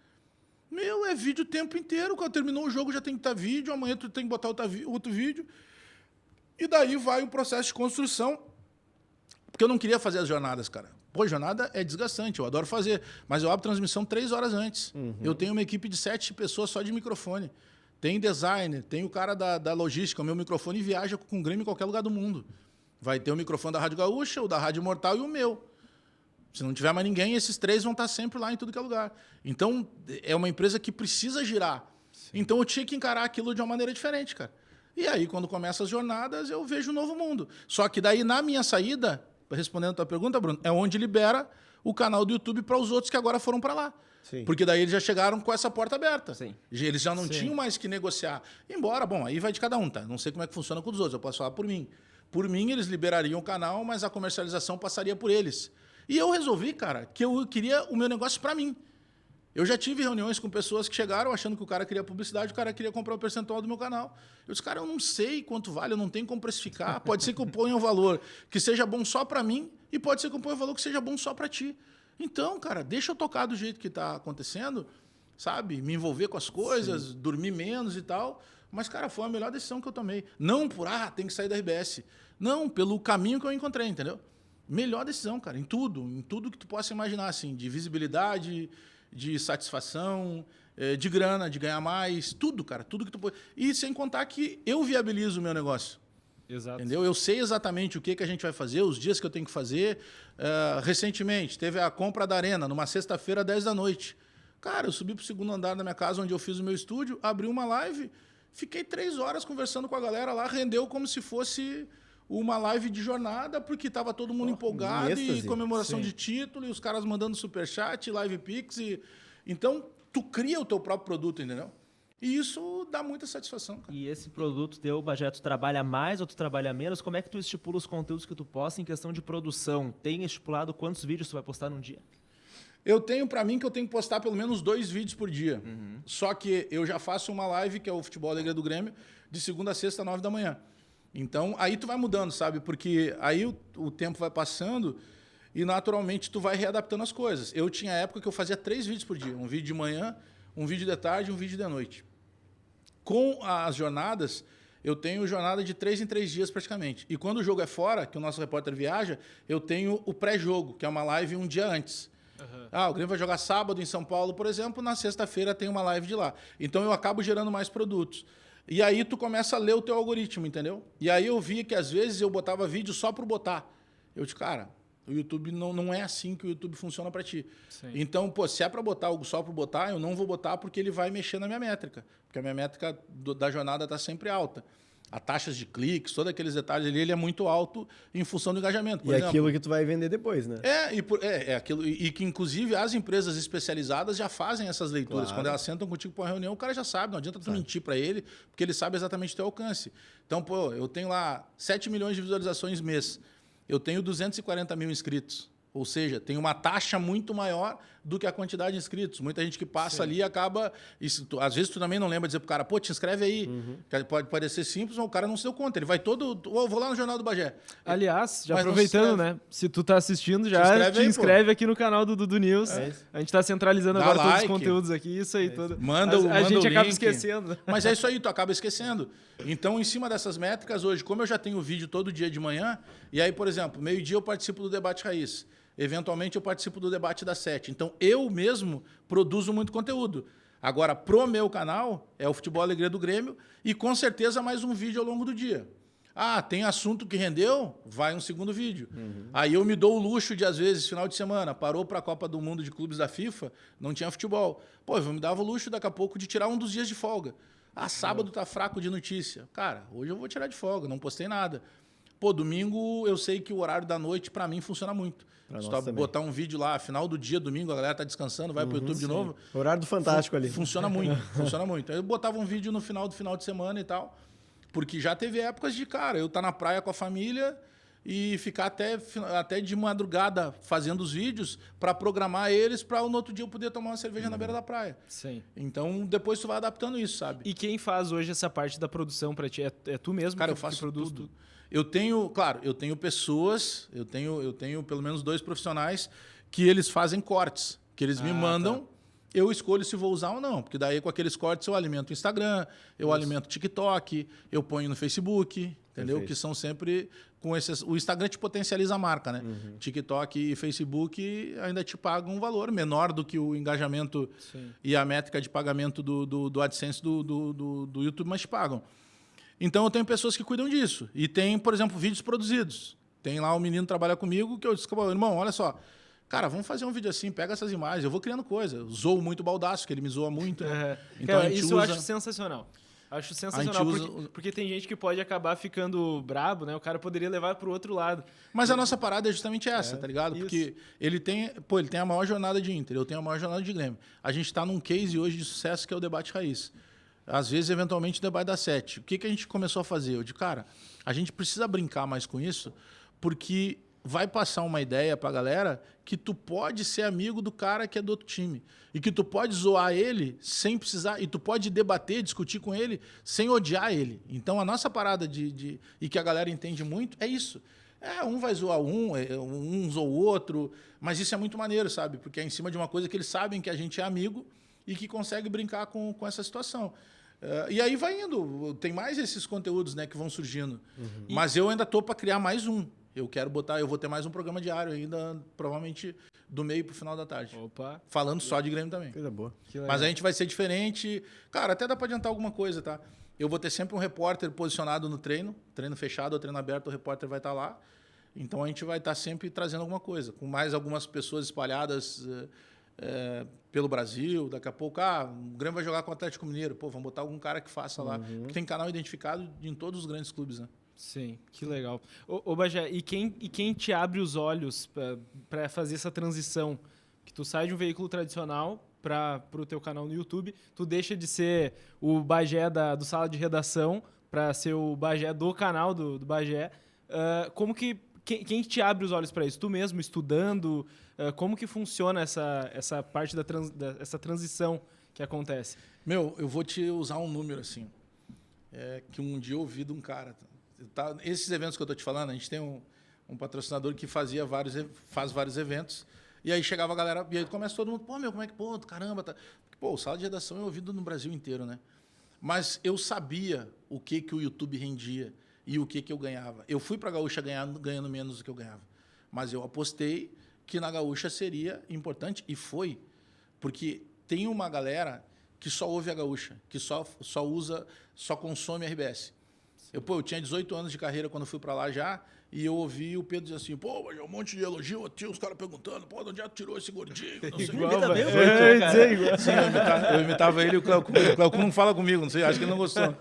Meu, é vídeo o tempo inteiro. Quando terminou o jogo, já tem que estar vídeo. Amanhã tu tem que botar outro vídeo. E daí vai o processo de construção. Porque eu não queria fazer as jornadas, cara. Pô, jornada é desgastante, eu adoro fazer. Mas eu abro transmissão 3 horas antes. Eu tenho uma equipe de 7 pessoas só de microfone. Tem designer, tem o cara da logística. O meu microfone viaja com o Grêmio em qualquer lugar do mundo. Vai ter o microfone da Rádio Gaúcha, o da Rádio Mortal e o meu. Se não tiver mais ninguém, esses 3 vão estar sempre lá em tudo que é lugar. Então, é uma empresa que precisa girar. Sim. Então, eu tinha que encarar aquilo de uma maneira diferente, cara. E aí, quando começam as jornadas, eu vejo um novo mundo. Só que daí, na minha saída, respondendo a tua pergunta, Bruno, é onde libera o canal do YouTube para os outros que agora foram para lá. Sim. Porque daí eles já chegaram com essa porta aberta. Sim. Eles já não tinham mais que negociar. Embora, bom, aí vai de cada um, tá? Não sei como é que funciona com os outros, eu posso falar por mim. Por mim, eles liberariam o canal, mas a comercialização passaria por eles. E eu resolvi, cara, que eu queria o meu negócio para mim. Eu já tive reuniões com pessoas que chegaram achando que o cara queria publicidade, o cara queria comprar o percentual do meu canal. Eu disse, cara, eu não sei quanto vale, eu não tenho como precificar. Pode ser que eu ponha um valor que seja bom só para mim e pode ser que eu ponha um valor que seja bom só para ti. Então, cara, deixa eu tocar do jeito que está acontecendo, sabe? Me envolver com as coisas, Sim. dormir menos e tal. Mas, cara, foi a melhor decisão que eu tomei. Não por, tem que sair da RBS. Não, pelo caminho que eu encontrei, entendeu? Melhor decisão, cara, em tudo que tu possa imaginar, assim, de visibilidade, de satisfação, de grana, de ganhar mais, tudo, cara, tudo que tu pode. E sem contar que eu viabilizo o meu negócio. Exato. Entendeu? Eu sei exatamente o que a gente vai fazer, os dias que eu tenho que fazer. Recentemente, teve a compra da arena, numa sexta-feira, 10 da noite. Cara, eu subi para o 2º andar da minha casa, onde eu fiz o meu estúdio, abri uma live, fiquei 3 horas conversando com a galera lá, rendeu como se fosse uma live de jornada, porque estava todo mundo empolgado e comemoração Sim. de título, e os caras mandando superchat, live pix. Então, tu cria o teu próprio produto, entendeu? E isso dá muita satisfação, cara.
E esse produto teu, Bagé, tu trabalha mais ou tu trabalha menos? Como é que tu estipula os conteúdos que tu posta em questão de produção? Tem estipulado quantos vídeos tu vai postar num dia?
Eu tenho para mim que eu tenho que postar pelo menos 2 vídeos por dia. Só que eu já faço uma live, que é o Futebol Alegria do Grêmio, de segunda a sexta, 9 da manhã. Então, aí tu vai mudando, sabe? Porque aí o tempo vai passando e, naturalmente, tu vai readaptando as coisas. Eu tinha época que eu fazia 3 vídeos por dia. Um vídeo de manhã, um vídeo de tarde e um vídeo de noite. Com as jornadas, eu tenho jornada de 3 em 3 dias praticamente. E quando o jogo é fora, que o nosso repórter viaja, eu tenho o pré-jogo, que é uma live um dia antes. O Grêmio vai jogar sábado em São Paulo, por exemplo, na sexta-feira tem uma live de lá. Então, eu acabo gerando mais produtos. E aí tu começa a ler o teu algoritmo, entendeu? E aí eu via que às vezes eu botava vídeo só por botar. Eu disse, cara, o YouTube não é assim que o YouTube funciona para ti. Sim. Então, pô, se é para botar algo só por botar, eu não vou botar porque ele vai mexer na minha métrica. Porque a minha métrica da jornada está sempre alta. a taxas de cliques, todos aqueles detalhes ali, ele é muito alto em função do engajamento. Por
E
exemplo,
aquilo que tu vai vender depois, né?
É aquilo, e que inclusive as empresas especializadas já fazem essas leituras.
Claro.
Quando elas sentam contigo para uma reunião, o cara já sabe, não adianta tu mentir para ele, porque ele sabe exatamente o teu alcance. Então, pô, eu tenho lá 7 milhões de visualizações mês, eu tenho 240 mil inscritos. Ou seja, tem uma taxa muito maior do que a quantidade de inscritos. Muita gente que passa ali acaba... às vezes tu também não lembra de dizer pro cara, pô, te inscreve aí. Pode parecer simples, mas o cara não se deu conta. Ele vai todo... Eu vou lá no Jornal do Bagé.
Aliás, já
Mas não
aproveitando,
se
né? Se tu tá assistindo, já
inscreve
te
aí,
inscreve aqui no canal do Dudu News.
isso.
A gente tá centralizando
Dá
agora todos os
like.
conteúdos aqui, isso aí. Tudo.
Manda
a
o
gente acaba
link.
esquecendo.
Mas é isso aí, tu acaba esquecendo. Então, em cima dessas métricas, hoje, como eu já tenho vídeo todo dia de manhã, e aí, por exemplo, meio-dia eu participo do Debate Raiz. Eventualmente, eu participo do Debate das 7. Então, eu mesmo produzo muito conteúdo. Agora, pro meu canal, é o Futebol Alegria do Grêmio e, com certeza, mais um vídeo ao longo do dia. Ah, tem assunto que rendeu? Vai um segundo vídeo. Aí eu me dou o luxo de, às vezes, final de semana, parou para a Copa do Mundo de Clubes da FIFA, não tinha futebol. Pô, eu me dava o luxo, daqui a pouco, de tirar um dos dias de folga. Ah, sábado tá fraco de notícia. Cara, hoje eu vou tirar de folga, não postei nada. Pô, domingo eu sei que o horário da noite, para mim, funciona muito. Se tu botar um vídeo lá, final do dia, domingo, a galera tá descansando, vai pro YouTube de novo.
Horário do Fantástico ali.
Funciona muito, funciona muito. Aí eu botava um vídeo no final de semana e tal, porque já teve épocas de, cara, eu tá na praia com a família e ficar até de madrugada fazendo os vídeos para programar eles para no outro dia eu poder tomar uma cerveja na beira da praia.
Sim.
Então, depois tu vai adaptando isso, sabe?
E quem faz hoje essa parte da produção pra ti? É tu mesmo
Cara,
que
eu faço
que produz
tudo. Eu tenho, claro, eu tenho pessoas, eu tenho pelo menos 2 profissionais que eles fazem cortes, que eles me mandam, eu escolho se vou usar ou não, porque daí com aqueles cortes eu alimento o Instagram, eu alimento o TikTok, eu ponho no Facebook, entendeu?
Perfeito.
Que são sempre com esses... O Instagram te potencializa a marca, né? TikTok e Facebook ainda te pagam um valor menor do que o engajamento e a métrica de pagamento do AdSense do YouTube, mas te pagam. Então, eu tenho pessoas que cuidam disso. E tem, por exemplo, vídeos produzidos. Tem lá um menino que trabalha comigo que eu disse, irmão, olha só, cara, vamos fazer um vídeo assim, pega essas imagens, eu vou criando coisa. Eu zoo muito o Baldaço, que ele me zoa muito. Né? Então,
Cara,
a gente
isso eu
usa...
acho sensacional. Acho sensacional, porque tem gente que pode acabar ficando brabo, né? O cara poderia levar pro outro lado.
Mas a nossa parada é justamente essa, tá ligado?
Isso.
Porque ele tem a maior jornada de Inter, eu tenho a maior jornada de Grêmio. A gente está num case hoje de sucesso que é o Debate Raiz. Às vezes, eventualmente, o Debate das 7. O que a gente começou a fazer? Eu disse, cara, a gente precisa brincar mais com isso, porque vai passar uma ideia pra galera que tu pode ser amigo do cara que é do outro time. E que tu pode zoar ele sem precisar, e tu pode debater, discutir com ele sem odiar ele. Então, a nossa parada e que a galera entende muito é isso. Um vai zoar um zoa o outro, mas isso é muito maneiro, sabe? Porque é em cima de uma coisa que eles sabem que a gente é amigo e que consegue brincar com essa situação. E aí vai indo. Tem mais esses conteúdos, né, que vão surgindo. Mas eu ainda estou para criar mais um. Eu vou ter mais um programa diário ainda, provavelmente do meio para o final da tarde.
Opa.
Falando só de Grêmio também.
Coisa boa.
Mas a gente vai ser diferente. Cara, até dá para adiantar alguma coisa, tá? Eu vou ter sempre um repórter posicionado no treino fechado ou treino aberto, o repórter vai estar lá. Então a gente vai estar sempre trazendo alguma coisa, com mais algumas pessoas espalhadas pelo Brasil. Daqui a pouco, o Grêmio vai jogar com o Atlético Mineiro. Pô, vamos botar algum cara que faça lá. Porque tem canal identificado em todos os grandes clubes, né?
Sim, que legal. Ô Bagé, e quem te abre os olhos para fazer essa transição? Que tu sai de um veículo tradicional para o teu canal no YouTube, tu deixa de ser o Bagé do Sala de Redação para ser o Bagé do canal do Bagé. Quem te abre os olhos para isso? Tu mesmo, estudando? Como que funciona essa parte essa transição que acontece?
Meu, eu vou te usar um número assim, que um dia eu ouvi de um cara. Esses eventos que eu estou te falando, a gente tem um patrocinador que faz vários eventos, e aí chegava a galera, e aí começa todo mundo, como é que, caramba, tá... Pô, o Sala de Redação é ouvido no Brasil inteiro, né? Mas eu sabia o que o YouTube rendia e o que eu ganhava. Eu fui para a Gaúcha ganhando menos do que eu ganhava, mas eu apostei que na Gaúcha seria importante, e foi, porque tem uma galera que só ouve a Gaúcha, que só consome RBS. Eu tinha 18 anos de carreira quando fui para lá já, E eu ouvi o Pedro dizer assim, pô, mas é um monte de elogio, tinha os caras perguntando, pô, de onde é que tirou esse gordinho? Não sei o que.
Imita bem o Cleiton, cara.
Sim, eu imitava ele e o Cleuco não fala comigo, não sei, acho que ele não gostou.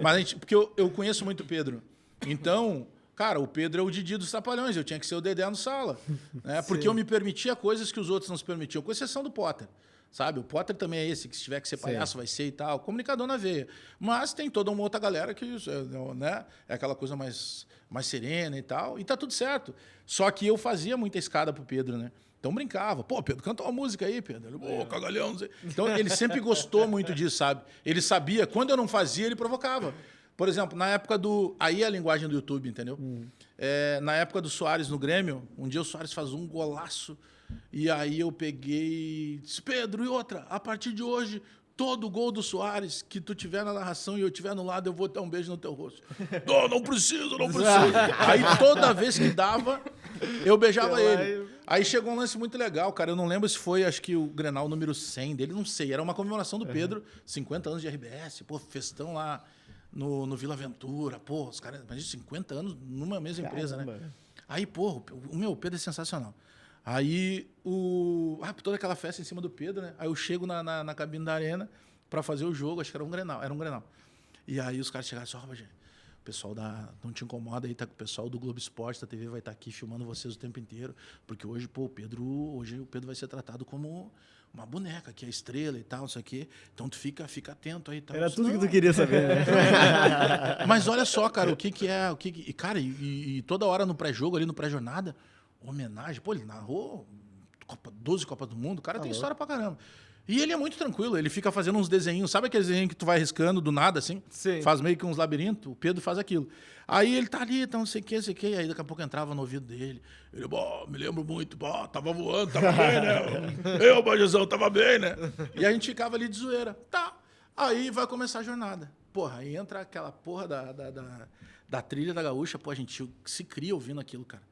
Mas porque eu conheço muito o Pedro. Então, cara, o Pedro é o Didi dos Trapalhões, eu tinha que ser o Dedé no sala. Né? Porque eu me permitia coisas que os outros não se permitiam, com exceção do Potter. Sabe? O Potter também é esse, que se tiver que ser palhaço, vai ser e tal. Comunicador na veia. Mas tem toda uma outra galera que, né, é aquela coisa mais serena e tal. E tá tudo certo. Só que eu fazia muita escada pro Pedro, né? Então brincava. Pô, Pedro, canta uma música aí, Pedro. Ele, pô, cagalhão, não sei. Então ele sempre gostou muito disso, sabe? Ele sabia, quando eu não fazia, ele provocava. Por exemplo, na época do... Aí é a linguagem do YouTube, entendeu? Na época do Soares no Grêmio, um dia o Soares faz um golaço. E aí eu peguei e disse, Pedro, e outra, a partir de hoje, todo gol do Soares que tu tiver na narração e eu tiver no lado, eu vou dar um beijo no teu rosto. Não preciso. Aí toda vez que dava, eu beijava ele. Aí chegou um lance muito legal, cara. Eu não lembro se foi, acho que o Grenal número 100 dele, não sei. Era uma comemoração do Pedro, 50 anos de RBS, pô, festão lá no Vila Ventura. Pô, os caras, imagina, 50 anos numa mesma empresa, né? Aí, pô, o Pedro é sensacional. Aí, toda aquela festa em cima do Pedro, né? Aí eu chego na cabine da arena pra fazer o jogo, acho que era um Grenal. E aí os caras chegaram e disseram, gente, o pessoal não te incomoda aí, tá com o pessoal do Globo Esporte, da TV vai estar aqui filmando vocês o tempo inteiro, porque hoje, pô, hoje o Pedro vai ser tratado como uma boneca, que é estrela e tal, não sei o quê. Então tu fica atento aí. Tal.
Era tudo que tu queria saber, né?
Mas olha só, cara, cara, e toda hora no pré-jogo, ali no pré-jornada, homenagem. Pô, ele narrou 12 Copas do Mundo. O cara tem história pra caramba. E ele é muito tranquilo. Ele fica fazendo uns desenhinhos. Sabe aqueles desenhos que tu vai riscando do nada, assim?
Sim.
Faz meio que uns labirintos. O Pedro faz aquilo. Aí ele tá ali, então não sei o que. Aí daqui a pouco entrava no ouvido dele. Ele, me lembro muito. Tava voando, tava bem, né? Eu, Bajezão, tava bem, né? E a gente ficava ali de zoeira. Tá. Aí vai começar a jornada. Porra, aí entra aquela porra da trilha da gaúcha. Pô, a gente se cria ouvindo aquilo, cara.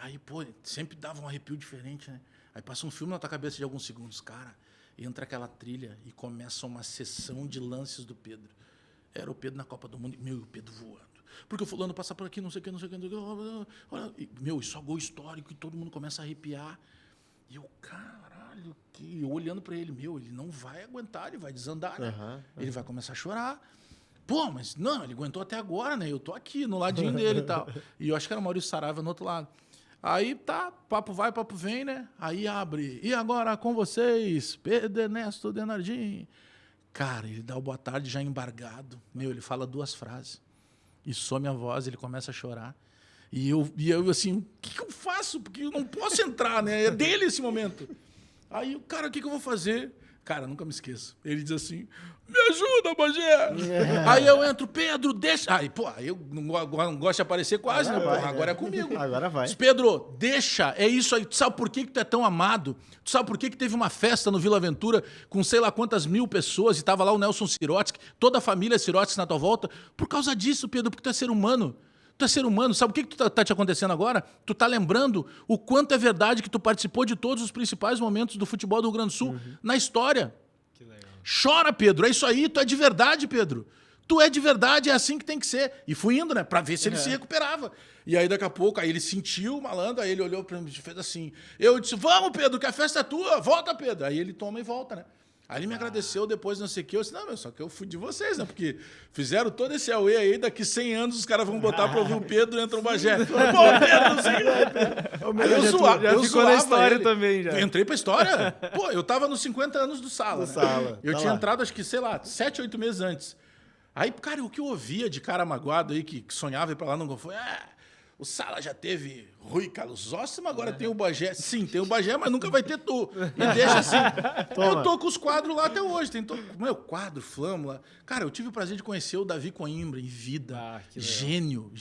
Aí, pô, sempre dava um arrepio diferente, né? Aí passa um filme na tua cabeça de alguns segundos, cara, entra aquela trilha e começa uma sessão de lances do Pedro. Era o Pedro na Copa do Mundo, e o Pedro voando. Porque o fulano passa por aqui, não sei o que. E só gol histórico, e todo mundo começa a arrepiar. E eu, caralho, eu olhando pra ele, ele não vai aguentar, ele vai desandar, né? Ele vai começar a chorar. Pô, mas não, ele aguentou até agora, né? Eu tô aqui, no ladinho dele e tal. E eu acho que era o Maurício Saraiva no outro lado. Aí tá, papo vai, papo vem, né? Aí abre. E agora com vocês, Pedro Ernesto Denardim. Cara, ele dá o boa tarde já embargado. Ele fala 2 frases. E some a voz, ele começa a chorar. E eu assim, o que eu faço? Porque eu não posso entrar, né? É dele esse momento. Aí, cara, o que eu vou fazer? Cara, nunca me esqueço. Ele diz assim, me ajuda, Bagé. Aí eu entro, Pedro, deixa. Aí, pô, eu não gosto de aparecer quase, né? Porra, agora é comigo.
Agora vai.
Diz, Pedro, deixa, é isso aí. Tu sabe por que tu é tão amado? Tu sabe por que teve uma festa no Vila Ventura com sei lá quantas mil pessoas e tava lá o Nelson Sirotsky, toda a família Sirotsky na tua volta? Por causa disso, Pedro, porque tu é ser humano. Tu é ser humano, sabe o que tá te acontecendo agora? Tu tá lembrando o quanto é verdade que tu participou de todos os principais momentos do futebol do Rio Grande do Sul na história. Que legal. Chora, Pedro, é isso aí, tu é de verdade, Pedro. Tu é de verdade, é assim que tem que ser. E fui indo, né, pra ver se ele se recuperava. E aí daqui a pouco, aí ele sentiu o malandro, aí ele olhou pra mim e fez assim. Eu disse, vamos, Pedro, que a festa é tua, volta, Pedro. Aí ele toma e volta, né? Aí ele me agradeceu depois, não sei o quê. Eu disse, não, só que eu fui de vocês, né? Porque fizeram todo esse auê aí, daqui 100 anos os caras vão botar pra ouvir o Pedro, entra um Bagé. Pô, Pedro, não sei o que. Aí eu zoava.
Já ficou na história
ele.
Também, já.
Eu entrei pra história. Pô, eu tava nos 50 anos do Sala. Né? Eu tinha entrado, acho que, sei lá, 7, 8 meses antes. Aí, cara, o que eu ouvia de cara magoado aí, que sonhava ir pra lá, não foi... O Sala já teve Rui Carlos Ossimo, agora tem o Bagé. Sim, tem o Bagé, mas nunca vai ter tu. E deixa assim. Eu tô com os quadros lá até hoje. Tem todo... Meu quadro, flâmula. Cara, eu tive o prazer de conhecer o Davi Coimbra em vida. Gênio.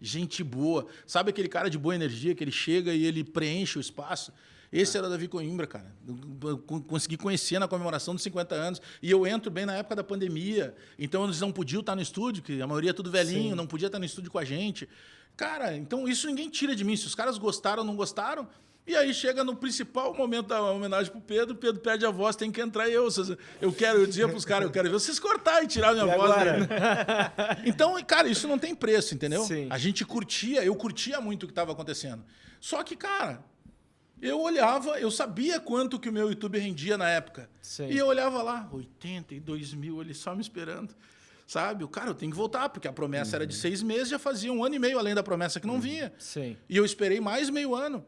Gente boa. Sabe aquele cara de boa energia que ele chega e ele preenche o espaço? Esse era o Davi Coimbra, cara. Eu consegui conhecer na comemoração dos 50 anos. E eu entro bem na época da pandemia. Então, eles não podiam estar no estúdio, que a maioria é tudo velhinho, não podia estar no estúdio com a gente. Cara, então isso ninguém tira de mim. Se os caras gostaram ou não gostaram, E aí chega no principal momento da homenagem pro Pedro, o Pedro perde a voz, tem que entrar eu dizia pros caras, eu quero ver vocês cortar e tirar minha voz. Então, cara, isso não tem preço, entendeu?
Sim.
A gente eu curtia muito o que estava acontecendo. Só que, cara, eu olhava, eu sabia quanto que o meu YouTube rendia na época.
Sim.
E eu olhava lá, 82 mil, ele só me esperando. Sabe? Cara, eu tenho que voltar, porque a promessa era de 6 meses, já fazia 1 ano e meio além da promessa que não vinha.
Sim.
E eu esperei mais meio ano.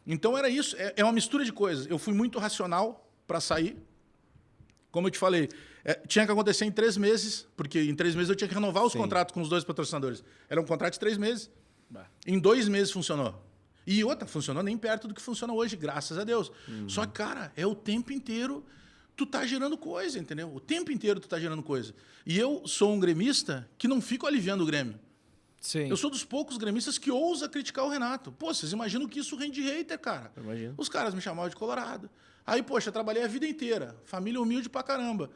Então era isso, é uma mistura de coisas. Eu fui muito racional para sair. Como eu te falei, tinha que acontecer em 3 meses, porque em 3 meses eu tinha que renovar os contratos com os 2 patrocinadores. Era um contrato de 3 meses. Em 2 meses funcionou. E outra, funcionou nem perto do que funciona hoje, graças a Deus. Só que, cara, é o tempo inteiro tu tá gerando coisa, entendeu? O tempo inteiro tu tá gerando coisa. E eu sou um gremista que não fico aliviando o Grêmio.
Sim.
Eu sou dos poucos gremistas que ousa criticar o Renato. Pô, vocês imaginam que isso rende hater, cara?
Imagino.
Os caras me chamavam de Colorado. Aí, poxa, eu trabalhei a vida inteira. Família humilde pra caramba.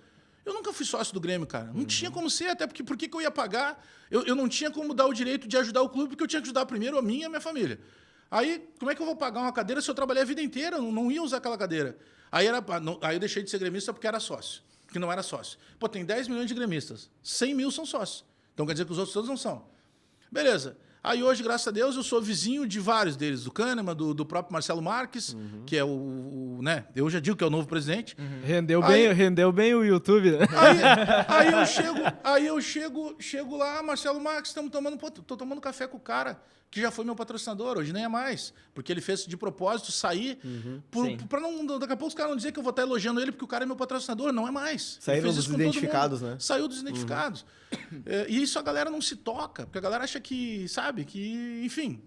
Eu nunca fui sócio do Grêmio, cara. Não tinha como ser, até porque por que eu ia pagar? Eu não tinha como dar o direito de ajudar o clube, porque eu tinha que ajudar primeiro a mim e a minha família. Aí, como é que eu vou pagar uma cadeira se eu trabalhei a vida inteira? Eu não ia usar aquela cadeira. Aí eu deixei de ser gremista porque era sócio. Porque não era sócio. Pô, tem 10 milhões de gremistas. 100 mil são sócios. Então quer dizer que os outros todos não são. Beleza. Aí hoje, graças a Deus, eu sou vizinho de vários deles. Do Kahneman, do próprio Marcelo Marques, que é né? Eu já digo que é o novo presidente.
Rendeu bem o YouTube, né?
Aí eu chego lá, Marcelo Marques, tô tomando café com o cara que já foi meu patrocinador, hoje nem é mais, porque ele fez de propósito sair, para não, daqui a pouco os caras não dizer que eu vou estar elogiando ele porque o cara é meu patrocinador, não é mais.
Saíram dos identificados, né?
Saiu dos identificados. E isso a galera não se toca, porque a galera acha que, sabe, que, enfim,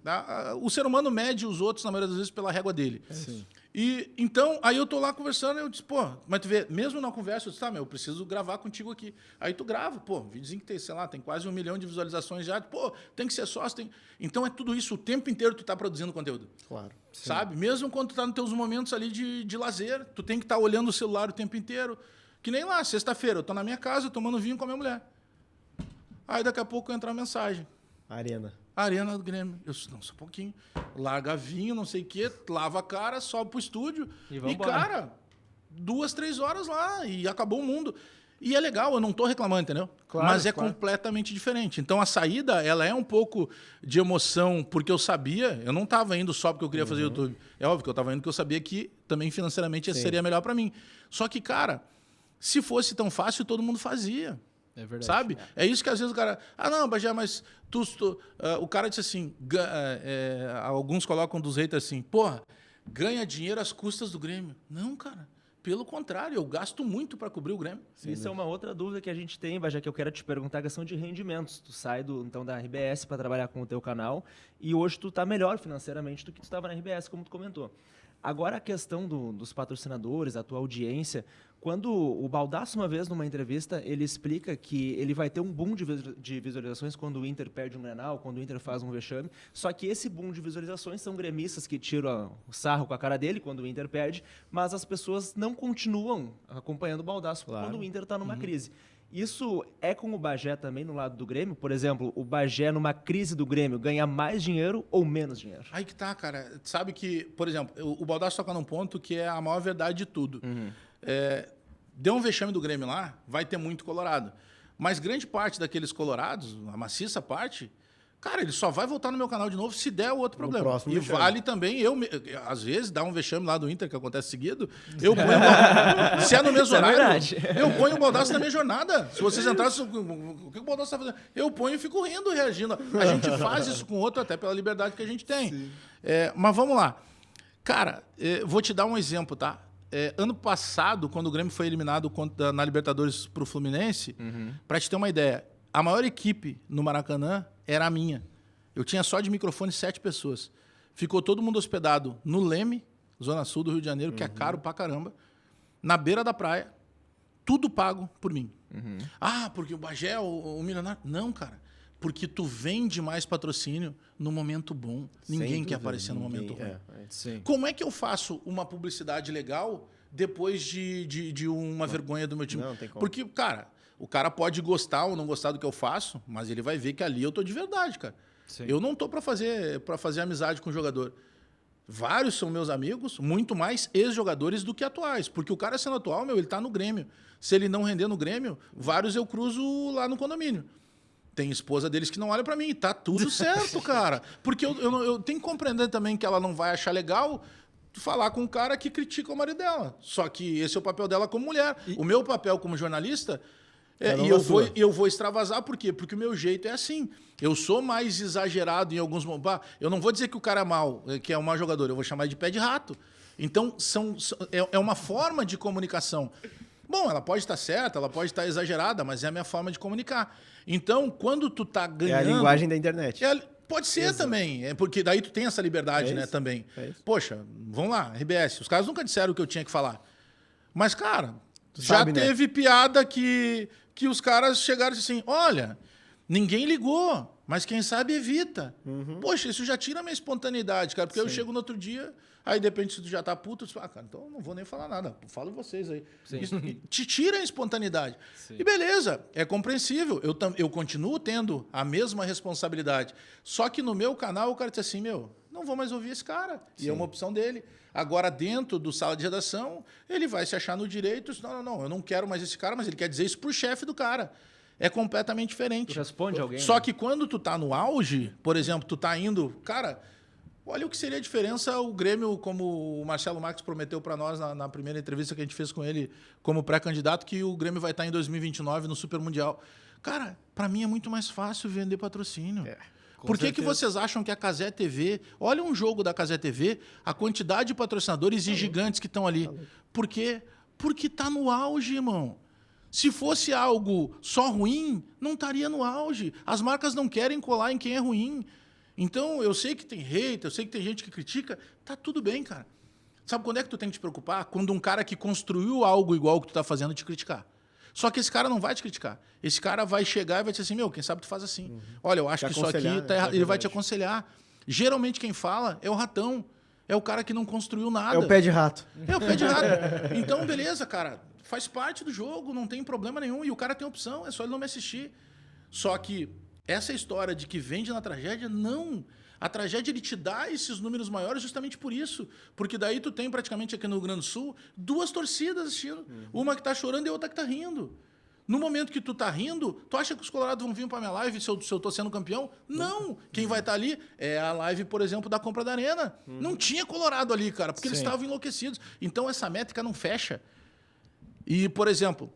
o ser humano mede os outros, na maioria das vezes, pela régua dele.
Sim.
E então, aí eu tô lá conversando, eu disse, pô, mas tu vê, mesmo na conversa, eu disse, tá, eu preciso gravar contigo aqui. Aí tu grava, pô, videozinho que tem, sei lá, tem quase 1 milhão de visualizações já, pô, tem que ser sócio, tem... Então é tudo isso, o tempo inteiro tu tá produzindo conteúdo.
Claro.
Sabe? Mesmo quando tu tá nos teus momentos ali de lazer, tu tem que estar olhando o celular o tempo inteiro. Que nem lá, sexta-feira, eu tô na minha casa, tomando vinho com a minha mulher. Aí daqui a pouco entra uma mensagem. Arena do Grêmio. Eu disse, não, só um pouquinho. Larga vinho, não sei o quê, lava a cara, sobe pro estúdio. E cara, 2, 3 horas lá e acabou o mundo. E é legal, eu não tô reclamando, entendeu?
Claro,
mas é
claro.
completamente diferente. Então a saída, ela é um pouco de emoção, porque eu sabia, eu não tava indo só porque eu queria fazer YouTube. É óbvio que eu tava indo porque eu sabia que também financeiramente seria melhor para mim. Só que, cara, se fosse tão fácil, todo mundo fazia.
É verdade.
Sabe? É isso que às vezes o cara... não, Bagé, mas o cara disse assim... alguns colocam dos haters assim... Porra, ganha dinheiro às custas do Grêmio. Não, cara. Pelo contrário, eu gasto muito para cobrir o Grêmio.
Isso é uma outra dúvida que a gente tem, Bagé, que eu quero te perguntar, a questão de rendimentos. Tu sai então da RBS para trabalhar com o teu canal e hoje tu tá melhor financeiramente do que tu estava na RBS, como tu comentou. Agora a questão dos patrocinadores, a tua audiência, quando o Baldasso uma vez numa entrevista, ele explica que ele vai ter um boom de visualizações quando o Inter perde um Grenal, quando o Inter faz um vexame, só que esse boom de visualizações são gremistas que tiram o sarro com a cara dele quando o Inter perde, mas as pessoas não continuam acompanhando o Baldasso quando o Inter está numa crise. Isso é com o Bagé também no lado do Grêmio? Por exemplo, o Bagé numa crise do Grêmio ganha mais dinheiro ou menos dinheiro?
Aí que tá, cara. Sabe que, por exemplo, o Baldasso toca num ponto que é a maior verdade de tudo. Deu um vexame do Grêmio lá, vai ter muito colorado. Mas grande parte daqueles colorados, a maciça parte, cara, ele só vai voltar no meu canal de novo se der o outro problema.
próximo
E
vexame.
vale também, às vezes, dá um vexame lá do Inter, que acontece seguido, eu ponho se é no mesmo
Isso é
horário,
verdade.
eu ponho o Baldasso na minha jornada. Se vocês entrassem, o que o Baldasso está fazendo? Eu ponho e fico rindo, reagindo. A gente faz isso com o outro até pela liberdade que a gente tem. Mas vamos lá. Cara, vou te dar um exemplo, tá? Ano passado, quando o Grêmio foi eliminado na Libertadores para o Fluminense, para te ter uma ideia, a maior equipe no Maracanã era a minha. Eu tinha só de microfone 7 pessoas. Ficou todo mundo hospedado no Leme, Zona Sul do Rio de Janeiro, que é caro pra caramba, na beira da praia, tudo pago por mim. Porque o Bagé, o milionário... Não, cara. Porque tu vende mais patrocínio no momento bom. Ninguém quer aparecer no momento ruim.
Sim.
Como é que eu faço uma publicidade legal depois de uma vergonha do meu time?
Não tem como.
Porque, cara, o cara pode gostar ou não gostar do que eu faço, mas ele vai ver que ali eu tô de verdade, cara.
Sim.
Eu não tô para fazer amizade com o jogador. Vários são meus amigos, muito mais ex-jogadores do que atuais. Porque o cara sendo atual, ele tá no Grêmio. Se ele não render no Grêmio, vários eu cruzo lá no condomínio. Tem esposa deles que não olha pra mim. Tá tudo certo, cara. Porque eu tenho que compreender também que ela não vai achar legal falar com um cara que critica o marido dela. Só que esse é o papel dela como mulher. O meu papel como jornalista... eu vou extravasar, por quê? Porque o meu jeito é assim. Eu sou mais exagerado em alguns momentos. Eu não vou dizer que o cara é mau, que é um mau jogador, eu vou chamar de pé de rato. Então, é uma forma de comunicação. Bom, ela pode estar certa, ela pode estar exagerada, mas é a minha forma de comunicar. Então, quando tu tá ganhando...
É a linguagem da internet.
Pode ser também, porque daí tu tem essa liberdade, né, também. Poxa, vamos lá, RBS, os caras nunca disseram o que eu tinha que falar. Mas, cara, já teve piada que os caras chegaram assim, olha, ninguém ligou, mas quem sabe evita. Poxa, isso já tira a minha espontaneidade, cara, porque eu chego no outro dia, aí depende se tu já tá puto, tu fala, cara, então eu não vou nem falar nada, falo vocês aí. Isso te tira a espontaneidade. Sim. E beleza, é compreensível, eu continuo tendo a mesma responsabilidade, só que no meu canal o cara diz assim, não vou mais ouvir esse cara, e é uma opção dele. Agora, dentro do sala de redação, ele vai se achar no direito. Não, eu não quero mais esse cara, mas ele quer dizer isso pro chefe do cara. É completamente diferente.
Tu responde alguém.
Só que quando tu tá no auge, por exemplo, tu tá indo... Cara, olha o que seria a diferença o Grêmio, como o Marcelo Marques prometeu para nós na primeira entrevista que a gente fez com ele como pré-candidato, que o Grêmio vai estar em 2029 no Super Mundial. Cara, para mim é muito mais fácil vender patrocínio. Por que vocês acham que a Cazé TV... Olha um jogo da Cazé TV, a quantidade de patrocinadores e gigantes que estão ali. Por quê? Porque tá no auge, irmão. Se fosse algo só ruim, não estaria no auge. As marcas não querem colar em quem é ruim. Então, eu sei que tem hate, eu sei que tem gente que critica. Tá tudo bem, cara. Sabe quando é que tu tem que te preocupar? Quando um cara que construiu algo igual que tu tá fazendo te criticar. Só que esse cara não vai te criticar. Esse cara vai chegar e vai dizer assim, quem sabe tu faz assim. Olha, eu acho que isso aqui tá errado. Ele vai te aconselhar. Geralmente quem fala é o ratão. É o cara que não construiu nada.
É o pé de rato.
É o pé de rato. Então, beleza, cara. Faz parte do jogo, não tem problema nenhum. E o cara tem opção, é só ele não me assistir. Só que essa história de que vende na tragédia, não. A tragédia, ele te dá esses números maiores justamente por isso. Porque daí tu tem praticamente aqui no Rio Grande do Sul 2 torcidas assistindo. Uma que tá chorando e outra que tá rindo. No momento que tu tá rindo, tu acha que os colorados vão vir pra minha live se eu tô sendo campeão? Não! Quem vai estar ali é a live, por exemplo, da compra da Arena. Não tinha colorado ali, cara, porque eles estavam enlouquecidos. Então essa métrica não fecha. E, por exemplo,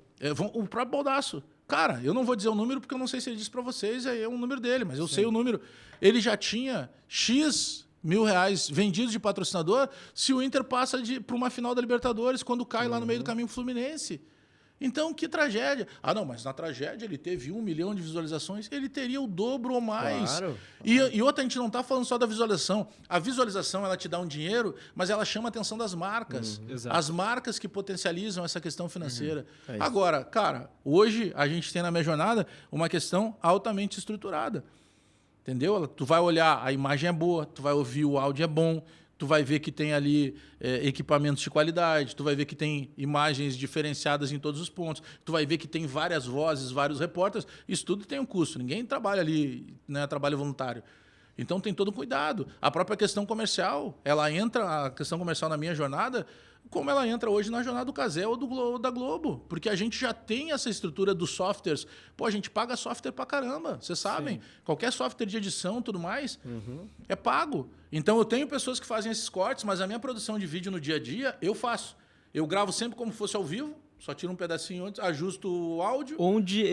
o próprio Baldasso. Cara, eu não vou dizer o número porque eu não sei se ele disse para vocês, é um número dele, mas eu sei o número. Ele já tinha X mil reais vendidos de patrocinador se o Inter passa para uma final da Libertadores, quando cai lá no meio do caminho Fluminense. Então, que tragédia. Não, mas na tragédia ele teve 1 milhão de visualizações, ele teria o dobro ou mais.
Claro.
E outra, a gente não está falando só da visualização. A visualização, ela te dá um dinheiro, mas ela chama a atenção das marcas. As marcas que potencializam essa questão financeira. Agora, cara, hoje a gente tem na minha jornada uma questão altamente estruturada. Entendeu? Tu vai olhar, a imagem é boa, tu vai ouvir, o áudio é bom, tu vai ver que tem ali equipamentos de qualidade, tu vai ver que tem imagens diferenciadas em todos os pontos, tu vai ver que tem várias vozes, vários repórteres. Isso tudo tem um custo. Ninguém trabalha ali, né, trabalho voluntário. Então tem todo cuidado. A própria questão comercial, ela entra, a questão comercial na minha jornada, como ela entra hoje na jornada do Cazé ou da Globo. Porque a gente já tem essa estrutura dos softwares. Pô, a gente paga software pra caramba, vocês sabem. Sim. Qualquer software de edição e tudo mais é pago. Então eu tenho pessoas que fazem esses cortes, mas a minha produção de vídeo no dia a dia, eu faço. Eu gravo sempre como fosse ao vivo, só tiro um pedacinho antes, ajusto o áudio.
Onde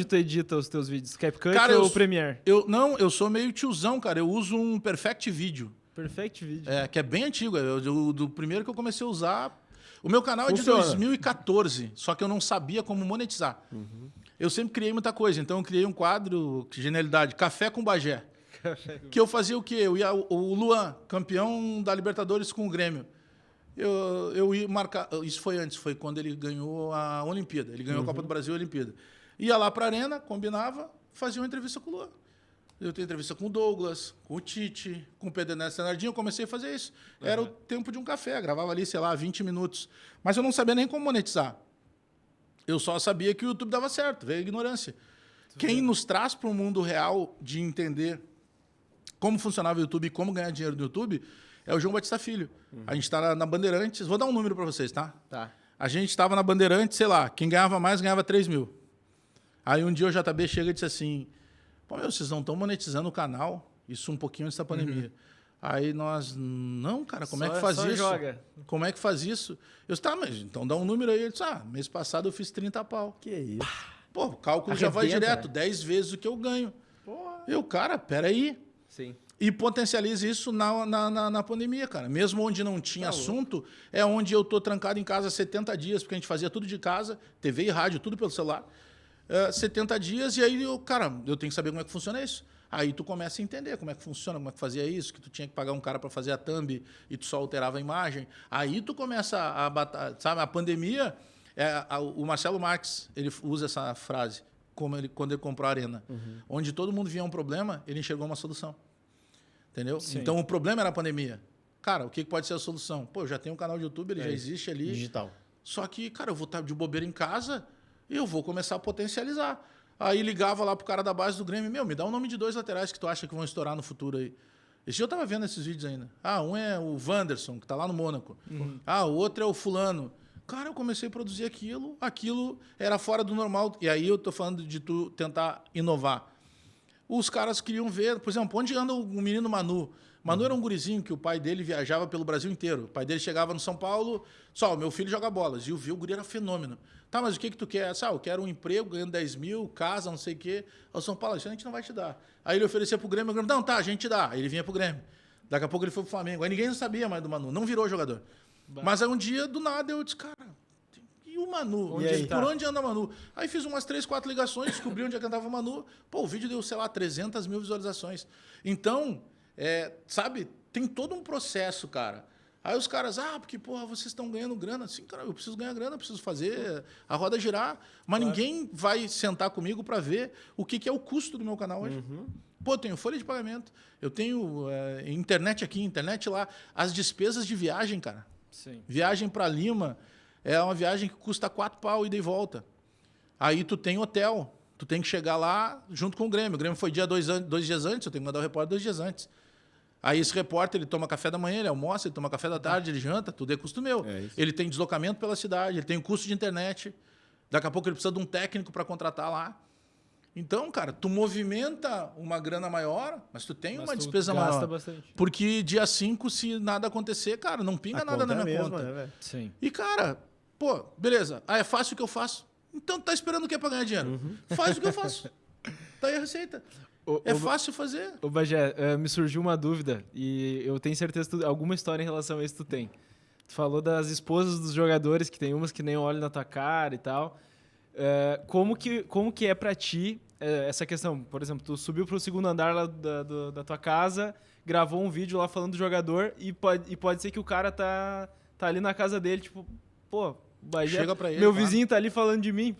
tu edita os teus vídeos? CapCut ou Premiere?
Eu sou meio tiozão, cara. Eu uso um Perfect Video.
Perfect Video.
Que é bem antigo. Do primeiro que eu comecei a usar. O meu canal é de 2014, só que eu não sabia como monetizar. Eu sempre criei muita coisa. Então eu criei um quadro, que genialidade, Café com Bagé. Que eu fazia o quê? Eu ia, o Luan, campeão da Libertadores com o Grêmio. Eu ia marcar. Isso foi antes, foi quando ele ganhou a Olimpíada. Ele ganhou a Copa do Brasil e a Olimpíada. Ia lá para a Arena, combinava, fazia uma entrevista com o Luan. Eu tenho entrevista com o Douglas, com o Tite, com o Pedro Ernesto Nardinho. Eu comecei a fazer isso. Era o tempo de um café. Gravava ali, sei lá, 20 minutos. Mas eu não sabia nem como monetizar. Eu só sabia que o YouTube dava certo. Veio a ignorância. Quem nos traz para o mundo real de entender como funcionava o YouTube e como ganhar dinheiro no YouTube, é o João Batista Filho. A gente tá na Bandeirantes, vou dar um número para vocês, tá?
Tá.
A gente estava na Bandeirantes, sei lá, quem ganhava mais ganhava 3 mil. Aí um dia o JB chega e disse assim, pô, meu, vocês não estão monetizando o canal? Isso um pouquinho antes da pandemia. Aí nós, não, cara, como é que faz
só
isso?
joga.
Como é que faz isso? Eu disse, tá, mas então dá um número aí. Ele disse, mês passado eu fiz 30 pau.
Que isso.
Pô, o cálculo já vai
Arrebenta,
direto,
né?
10 vezes o que eu ganho.
Porra.
Eu, cara, peraí.
Sim.
E potencializa isso na pandemia, cara. Mesmo onde não tinha assunto, é onde eu tô trancado em casa 70 dias, porque a gente fazia tudo de casa, TV e rádio, tudo pelo celular. 70 dias, e aí, eu tenho que saber como é que funciona isso. Aí tu começa a entender como é que funciona, como é que fazia isso, que tu tinha que pagar um cara para fazer a thumb e tu só alterava a imagem. Aí tu começa a batalhar, sabe? A pandemia, o Marcelo Marques, ele usa essa frase quando ele comprou a Arena. Onde todo mundo via um problema, ele enxergou uma solução. Entendeu?
Sim.
Então o problema era a pandemia. Cara, o que pode ser a solução? Pô, eu já tenho um canal de YouTube, ele já existe ali.
Digital.
Só que, cara, eu vou estar de bobeira em casa e eu vou começar a potencializar. Aí ligava lá pro cara da base do Grêmio, me dá o nome de 2 laterais que tu acha que vão estourar no futuro aí. Esse dia eu tava vendo esses vídeos ainda. Um é o Wanderson, que tá lá no Mônaco. O outro é o fulano. Cara, eu comecei a produzir aquilo era fora do normal. E aí eu tô falando de tu tentar inovar. Os caras queriam ver, por exemplo, onde anda o menino Manu? Manu era um gurizinho que o pai dele viajava pelo Brasil inteiro. O pai dele chegava no São Paulo, o meu filho joga bolas. E o guri era fenômeno. Tá, mas o que tu quer? Eu quero um emprego, ganhando 10 mil, casa, não sei o quê. O São Paulo, isso a gente não vai te dar. Aí ele oferecia pro Grêmio, o Grêmio, não, tá, a gente te dá. Aí ele vinha pro Grêmio. Daqui a pouco ele foi pro Flamengo. Aí ninguém não sabia mais do Manu, não virou jogador. Mas aí um dia, do nada, eu disse, cara, e o Manu? Por onde anda o Manu? Aí fiz umas 3, 4 ligações, descobri onde é que andava o Manu. Pô, o vídeo deu, sei lá, 300 mil visualizações. Então, sabe, tem todo um processo, cara. Aí os caras, porque, porra, vocês estão ganhando grana. Sim, cara, eu preciso ganhar grana, eu preciso fazer a roda girar. Mas ninguém vai sentar comigo para ver o que é o custo do meu canal hoje. Pô, eu tenho folha de pagamento, eu tenho internet aqui, internet lá. As despesas de viagem, cara.
Sim.
Viagem para Lima é uma viagem que custa 4 pau ida e volta. Aí tu tem hotel, tu tem que chegar lá junto com o Grêmio. O Grêmio foi 2 dias antes, eu tenho que mandar o repórter 2 dias antes. Aí esse repórter, ele toma café da manhã, ele almoça, ele toma café da tarde, ele janta, tudo é custo meu. Ele tem deslocamento pela cidade, ele tem o custo de internet. Daqui a pouco ele precisa de um técnico para contratar lá. Então, cara, tu movimenta uma grana maior, mas tu tem uma despesa maior.
Bastante.
Porque dia 5, se nada acontecer, cara, não pinga nada na minha conta.
Né, velho?
Sim.
E, cara, pô, beleza. É fácil o que eu faço. Então tu tá esperando o que para ganhar dinheiro? Faz o que eu faço. Tá aí a receita. É fácil fazer.
Ô, Bagé, me surgiu uma dúvida e eu tenho certeza que alguma história em relação a isso tu tem. Tu falou das esposas dos jogadores, que tem umas que nem olham na tua cara e tal. Como que é pra ti essa questão? Por exemplo, tu subiu pro 2º andar lá da tua casa, gravou um vídeo lá falando do jogador e pode ser que o cara tá ali na casa dele, tipo, pô, o Bagé,
chega pra ele,
meu vizinho tá ali falando de mim.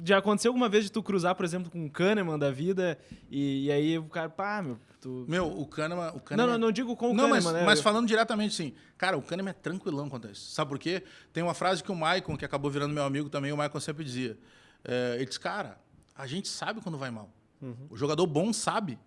Já aconteceu alguma vez de tu cruzar, por exemplo, com um Kahneman da vida e aí o cara,
o Kahneman...
Não digo com o
Kahneman,
Kahneman, né?
Mas falando diretamente, sim. Cara, o Kahneman é tranquilão quanto a isso. Sabe por quê? Tem uma frase que o Maicon, que acabou virando meu amigo também, o Maicon sempre dizia. Ele diz, cara, a gente sabe quando vai mal. O jogador bom sabe.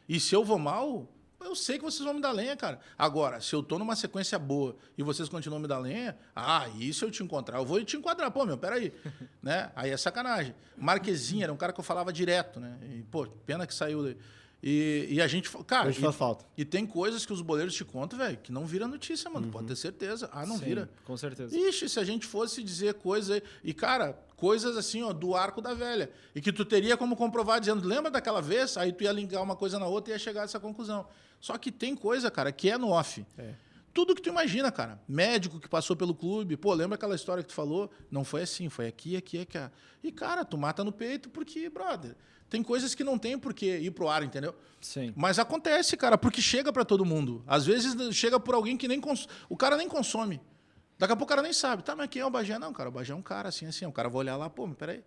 E se eu vou mal, eu sei que vocês vão me dar lenha, cara. Agora, se eu tô numa sequência boa e vocês continuam me dar lenha, aí se eu te encontrar, eu vou te enquadrar. Pô, peraí. Né? Aí é sacanagem. Marquezinho era um cara que eu falava direto, né? E, pô, pena que saiu daí. E a gente... Cara,
Hoje faz falta.
E tem coisas que os boleiros te contam, velho, que não vira notícia, mano. Pode ter certeza. Não
Sim,
vira.
Com certeza.
Ixi, se a gente fosse dizer coisas... E, cara, coisas assim, ó, do arco da velha. E que tu teria como comprovar dizendo, lembra daquela vez? Aí tu ia linkar uma coisa na outra e ia chegar a essa conclusão. Só que tem coisa, cara, que é no off. Tudo que tu imagina, cara. Médico que passou pelo clube. Pô, lembra aquela história que tu falou? Não foi assim, foi aqui. E, cara, tu mata no peito porque, brother... Tem coisas que não tem por que ir pro ar, entendeu?
Sim.
Mas acontece, cara, porque chega para todo mundo. Às vezes chega por alguém que nem o cara nem consome. Daqui a pouco o cara nem sabe. Tá, mas quem é o Bagé? Não, cara, o Bagé é um cara assim. O cara vai olhar lá, pô, mas peraí.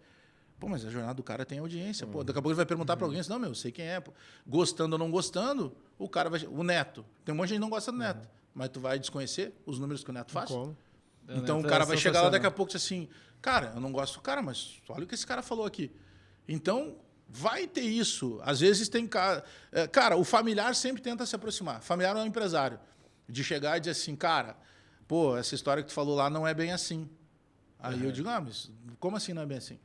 Pô, mas a jornada do cara tem audiência. Pô, daqui a pouco ele vai perguntar para alguém assim, não, eu sei quem é. Pô. Gostando ou não gostando, o cara vai... O Neto. Tem um monte de gente que não gosta do Neto. Mas tu vai desconhecer os números que o Neto faz?
Como?
Então o cara vai chegar lá daqui a pouco e diz assim, cara, eu não gosto do cara, mas olha o que esse cara falou aqui. Então... Vai ter isso. Às vezes tem... Cara, o familiar sempre tenta se aproximar. Familiar não é um empresário. De chegar e dizer assim, cara, pô, essa história que tu falou lá não é bem assim. Aí eu digo, mas como assim não é bem assim?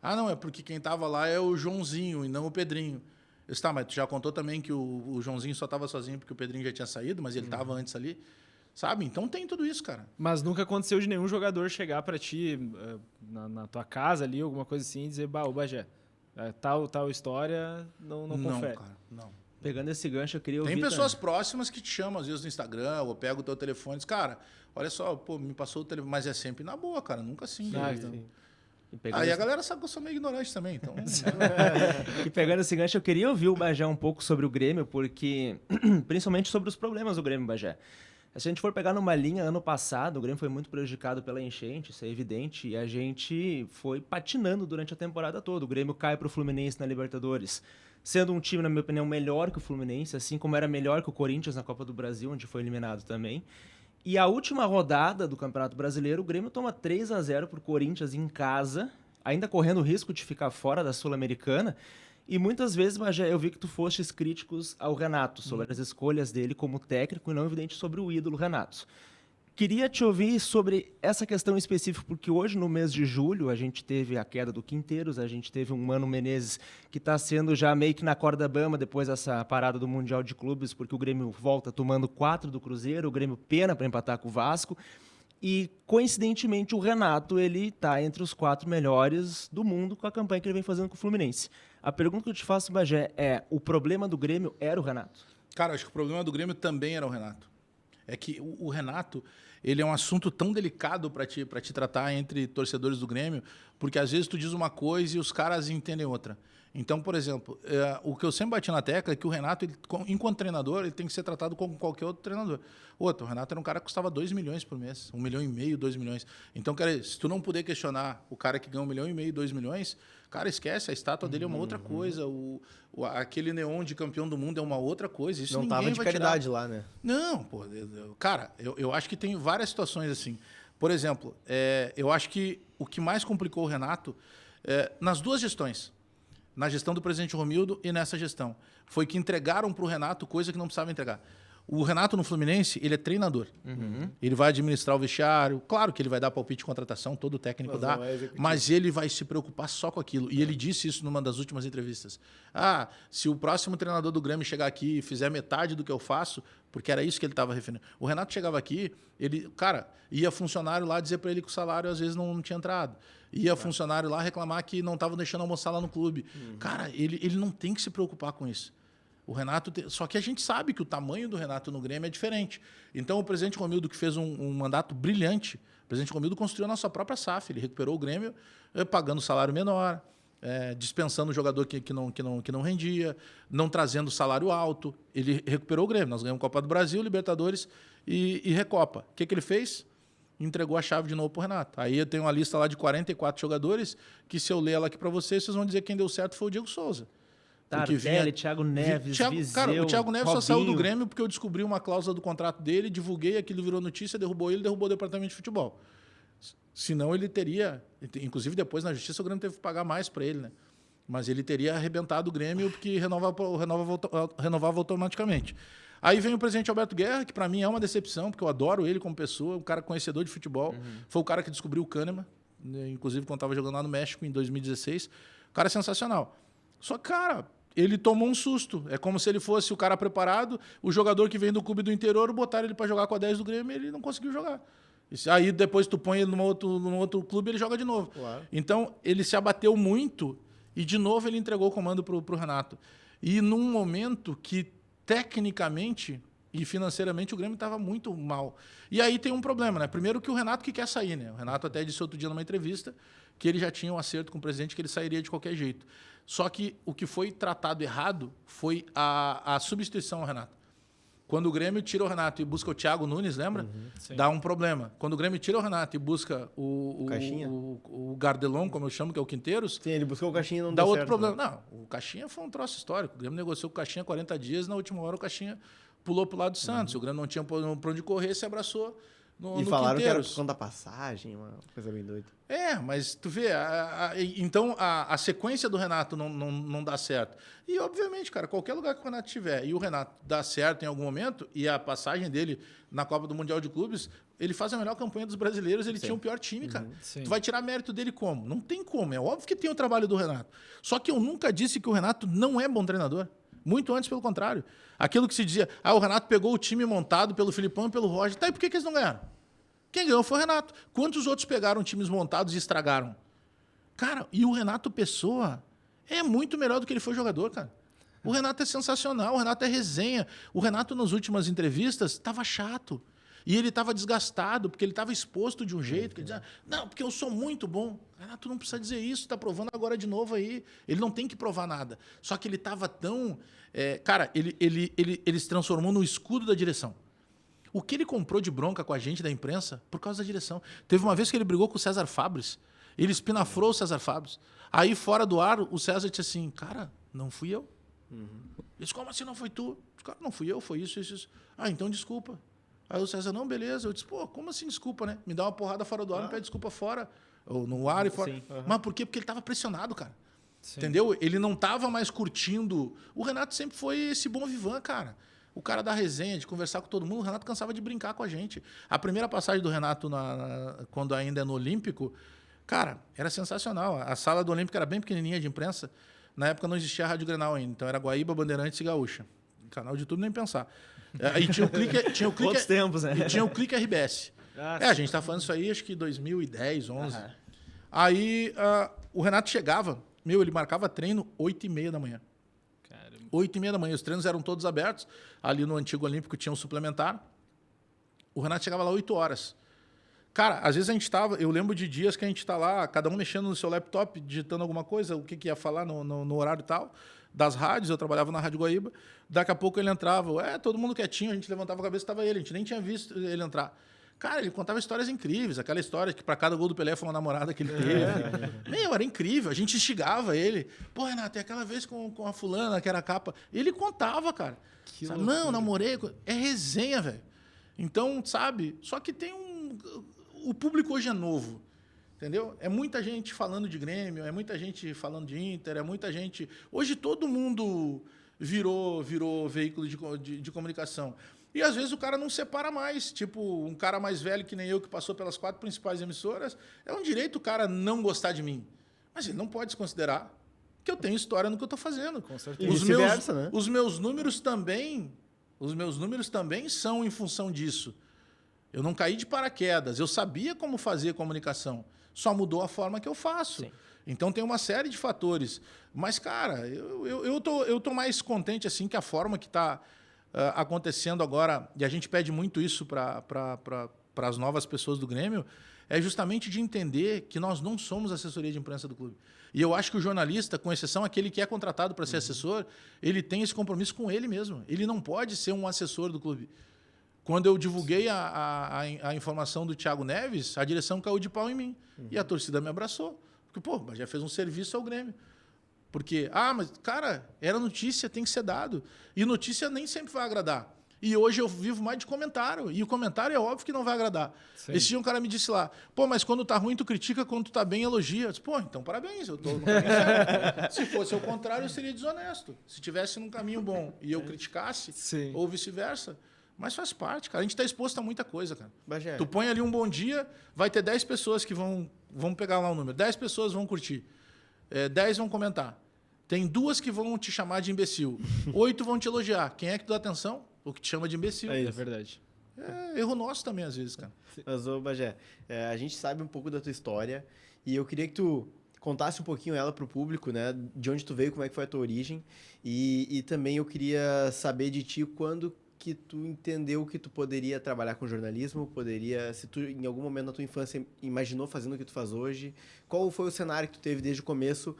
Ah, não, é porque quem estava lá é o Joãozinho e não o Pedrinho. Eu disse, tá, mas tu já contou também que o Joãozinho só estava sozinho porque o Pedrinho já tinha saído, mas ele estava antes ali. Sabe? Então tem tudo isso, cara.
Mas nunca aconteceu de nenhum jogador chegar pra ti na tua casa ali, alguma coisa assim, e dizer, ô Bagé, tal história, não confere.
Cara, não.
Pegando esse gancho, eu queria ouvir...
Tem pessoas próximas que te chamam, às vezes, no Instagram, ou pega o teu telefone e diz, cara, olha só, pô, me passou o telefone. Mas é sempre na boa, cara, nunca assim. Aí a galera sabe que eu sou meio ignorante também, então...
E pegando esse gancho, eu queria ouvir o Bagé um pouco sobre o Grêmio, porque... principalmente sobre os problemas do Grêmio, Bagé. Se a gente for pegar numa linha, ano passado, o Grêmio foi muito prejudicado pela enchente, isso é evidente, e a gente foi patinando durante a temporada toda. O Grêmio cai para o Fluminense na Libertadores, sendo um time, na minha opinião, melhor que o Fluminense, assim como era melhor que o Corinthians na Copa do Brasil, onde foi eliminado também. E a última rodada do Campeonato Brasileiro, o Grêmio toma 3-0 para o Corinthians em casa, ainda correndo o risco de ficar fora da Sul-Americana. E muitas vezes, Bagé, eu vi que tu fostes críticos ao Renato, sobre as escolhas dele como técnico e não evidente sobre o ídolo Renato. Queria te ouvir sobre essa questão específica, porque hoje, no mês de julho, a gente teve a queda do Quinteiros, a gente teve um Mano Menezes que está sendo já meio que na corda bamba depois dessa parada do Mundial de Clubes, porque o Grêmio volta tomando 4 do Cruzeiro, o Grêmio pena para empatar com o Vasco. E, coincidentemente, o Renato ele está entre os 4 melhores do mundo com a campanha que ele vem fazendo com o Fluminense. A pergunta que eu te faço, Bagé, é: o problema do Grêmio era o Renato?
Cara, acho que o problema do Grêmio também era o Renato. É que o Renato, ele é um assunto tão delicado para te tratar entre torcedores do Grêmio, porque às vezes tu diz uma coisa e os caras entendem outra. Então, por exemplo, o que eu sempre bati na tecla é que o Renato, enquanto treinador, ele tem que ser tratado como qualquer outro treinador. O Renato era um cara que custava 2 milhões por mês, 1,5 milhão, 2 milhões. Então, cara, se tu não puder questionar o cara que ganha 1,5 milhão, 2 milhões, cara, esquece, a estátua dele é uma outra coisa, aquele neon de campeão do mundo é uma outra coisa. Isso
não
ninguém
tava de
vai
caridade
tirar.
lá, né?
Não, pô, cara, eu acho que tem várias situações assim. Por exemplo, eu acho que o que mais complicou o Renato, nas duas gestões, na gestão do presidente Romildo e nessa gestão, foi que entregaram para o Renato coisa que não precisava entregar. O Renato no Fluminense, ele é treinador. Ele vai administrar o vestiário. Claro que ele vai dar palpite de contratação, todo técnico dá, mas ele vai se preocupar só com aquilo. E ele disse isso numa das últimas entrevistas. Se o próximo treinador do Grêmio chegar aqui e fizer metade do que eu faço, porque era isso que ele estava referindo. O Renato chegava aqui, ia funcionário lá dizer para ele que o salário às vezes não tinha entrado. Ia funcionário lá reclamar que não estavam deixando almoçar lá no clube. Cara, ele não tem que se preocupar com isso. O Renato só que a gente sabe que o tamanho do Renato no Grêmio é diferente. Então, o presidente Romildo, que fez um mandato brilhante, o presidente Romildo construiu a nossa própria SAF. Ele recuperou o Grêmio pagando salário menor, dispensando o jogador que não rendia, não trazendo salário alto. Ele recuperou o Grêmio. Nós ganhamos Copa do Brasil, Libertadores e Recopa. O que ele fez? Entregou a chave de novo para o Renato. Aí eu tenho uma lista lá de 44 jogadores que, se eu ler ela aqui para vocês vão dizer que quem deu certo foi o Diego Souza.
Tardelli, Thiago Neves, Viseu,
cara, o Thiago Neves
Robinho.
só saiu do Grêmio porque eu descobri uma cláusula do contrato dele, divulguei, aquilo virou notícia, derrubou o departamento de futebol. Senão ele teria... Inclusive, depois, na justiça, o Grêmio teve que pagar mais para ele, né? Mas ele teria arrebentado o Grêmio porque renovava automaticamente. Aí vem o presidente Alberto Guerra, que para mim é uma decepção, porque eu adoro ele como pessoa, um cara conhecedor de futebol. Foi o cara que descobriu o Kahneman, né? Inclusive quando estava jogando lá no México em 2016. O cara é sensacional. Só que, cara, ele tomou um susto. É como se ele fosse o cara preparado, o jogador que vem do clube do interior, botaram ele para jogar com a 10 do Grêmio e ele não conseguiu jogar. Aí depois tu põe ele num outro clube e ele joga de novo.
Claro.
Então ele se abateu muito e de novo ele entregou o comando pro Renato. E num momento que tecnicamente e financeiramente o Grêmio estava muito mal. E aí tem um problema, né? Primeiro que o Renato que quer sair, né? O Renato até disse outro dia numa entrevista que ele já tinha um acerto com o presidente, que ele sairia de qualquer jeito. Só que o que foi tratado errado foi a substituição ao Renato. Quando o Grêmio tira o Renato e busca o Thiago Nunes, lembra? Dá um problema. Quando o Grêmio tira o Renato e busca o Gardelon, como eu chamo, que é o Quinteiros...
Sim, ele buscou o Caixinha e não
dá
deu
outro
certo,
problema.
né?
Não, o Caixinha foi um troço histórico. O Grêmio negociou com o Caixinha 40 dias, na última hora o Caixinha pulou para o lado do Santos. O Grêmio não tinha para onde correr, se abraçou
E falaram que era por conta da passagem, uma coisa bem doida.
Mas tu vê, então a sequência do Renato não dá certo. E, obviamente, cara, qualquer lugar que o Renato estiver e o Renato dá certo em algum momento, e a passagem dele na Copa do Mundial de Clubes, ele faz a melhor campanha dos brasileiros, ele tinha o pior time, cara.
Sim.
Tu vai tirar mérito dele como? Não tem como. É óbvio que tem o trabalho do Renato. Só que eu nunca disse que o Renato não é bom treinador. Muito antes, pelo contrário. Aquilo que se dizia, o Renato pegou o time montado pelo Filipão e pelo Roger. Tá, e por que eles não ganharam? Quem ganhou foi o Renato. Quantos outros pegaram times montados e estragaram? Cara, e o Renato Pessoa é muito melhor do que ele foi jogador, cara. O Renato é sensacional, o Renato é resenha. O Renato, nas últimas entrevistas, estava chato. E ele estava desgastado, porque ele estava exposto de um jeito. Que ele dizia, não, porque eu sou muito bom. Renato não precisa dizer isso, está provando agora de novo aí. Ele não tem que provar nada. Só que ele estava tão... cara, ele se transformou no escudo da direção. O que ele comprou de bronca com a gente da imprensa, por causa da direção. Teve uma vez que ele brigou com o César Fabres. Ele espinafrou o César Fabres. Aí, fora do ar, o César disse assim, cara, não fui eu. Ele disse, como assim não foi tu? Cara, não fui eu, foi isso, isso, isso. Então desculpa. Aí o César, não, beleza. Eu disse, como assim desculpa, né? Me dá uma porrada fora do ar, me pede desculpa fora. Ou no ar e fora. Mas por quê? Porque ele estava pressionado, cara. Sim. Entendeu? Ele não estava mais curtindo. O Renato sempre foi esse bom vivan, cara. O cara da resenha, de conversar com todo mundo. O Renato cansava de brincar com a gente. A primeira passagem do Renato, quando ainda é no Olímpico, cara, era sensacional. A sala do Olímpico era bem pequenininha de imprensa. Na época não existia a Rádio Grenal ainda. Então era Guaíba, Bandeirantes e Gaúcha. Canal de tudo nem pensar. E tinha o Clique...
Outros tempos, né?
E tinha o Clique RBS. A gente tá falando isso aí, acho que 2010, 11. Aí o Renato chegava, ele marcava treino 8h30 da manhã. 8h30 da manhã, os treinos eram todos abertos. Ali no Antigo Olímpico tinha um suplementar. O Renato chegava lá 8 horas. Cara, às vezes a gente tava... Eu lembro de dias que a gente tá lá, cada um mexendo no seu laptop, digitando alguma coisa, o que ia falar no horário e tal. Das rádios, eu trabalhava na Rádio Guaíba. Daqui a pouco ele entrava. Todo mundo quietinho, a gente levantava a cabeça e estava ele. A gente nem tinha visto ele entrar. Cara, ele contava histórias incríveis. Aquela história que para cada gol do Pelé foi uma namorada que ele teve. Era incrível. A gente instigava ele. Pô, Renato, tem aquela vez com a fulana, que era a capa. Ele contava, cara. Sabe? Não, namorei. É resenha, velho. Então, sabe? Só que tem o público hoje é novo. Entendeu? É muita gente falando de Grêmio, é muita gente falando de Inter, é muita gente... Hoje todo mundo virou veículo de comunicação. E às vezes o cara não separa mais. Tipo, um cara mais velho que nem eu, que passou pelas 4 principais emissoras, é um direito o cara não gostar de mim. Mas ele não pode desconsiderar que eu tenho história no que eu estou fazendo.
Com certeza. Né?
Os meus números também são em função disso. Eu não caí de paraquedas, eu sabia como fazer comunicação. Só mudou a forma que eu faço. Sim. Então tem uma série de fatores. Mas, cara, eu tô mais contente assim que a forma que está acontecendo agora, e a gente pede muito isso para as novas pessoas do Grêmio, é justamente de entender que nós não somos assessoria de imprensa do clube. E eu acho que o jornalista, com exceção aquele que é contratado para ser assessor, ele tem esse compromisso com ele mesmo. Ele não pode ser um assessor do clube. Quando eu divulguei a informação do Thiago Neves, a direção caiu de pau em mim. E a torcida me abraçou. Porque, já fez um serviço ao Grêmio. Porque, mas, cara, era notícia, tem que ser dado. E notícia nem sempre vai agradar. E hoje eu vivo mais de comentário. E o comentário é óbvio que não vai agradar. Sim. Esse dia um cara me disse lá, mas quando tá ruim tu critica, quando tu tá bem elogia. Eu disse, então parabéns, eu tô no caminho certo. Se fosse ao contrário, eu seria desonesto. Se tivesse num caminho bom e eu criticasse, sim, ou vice-versa. Mas faz parte, cara. A gente está exposto a muita coisa, cara. Bagé. Tu põe ali um bom dia, vai ter 10 pessoas que vão pegar lá o número. 10 pessoas vão curtir. 10 vão comentar. Tem 2 que vão te chamar de imbecil. 8 vão te elogiar. Quem é que tu dá atenção? O que te chama de imbecil.
É verdade.
Erro nosso também, às vezes, cara.
Mas, Bagé, a gente sabe um pouco da tua história e eu queria que tu contasse um pouquinho ela para o público, né? De onde tu veio, como é que foi a tua origem. E também eu queria saber de ti quando que tu entendeu que tu poderia trabalhar com jornalismo, se tu em algum momento na tua infância imaginou fazendo o que tu faz hoje, qual foi o cenário que tu teve desde o começo,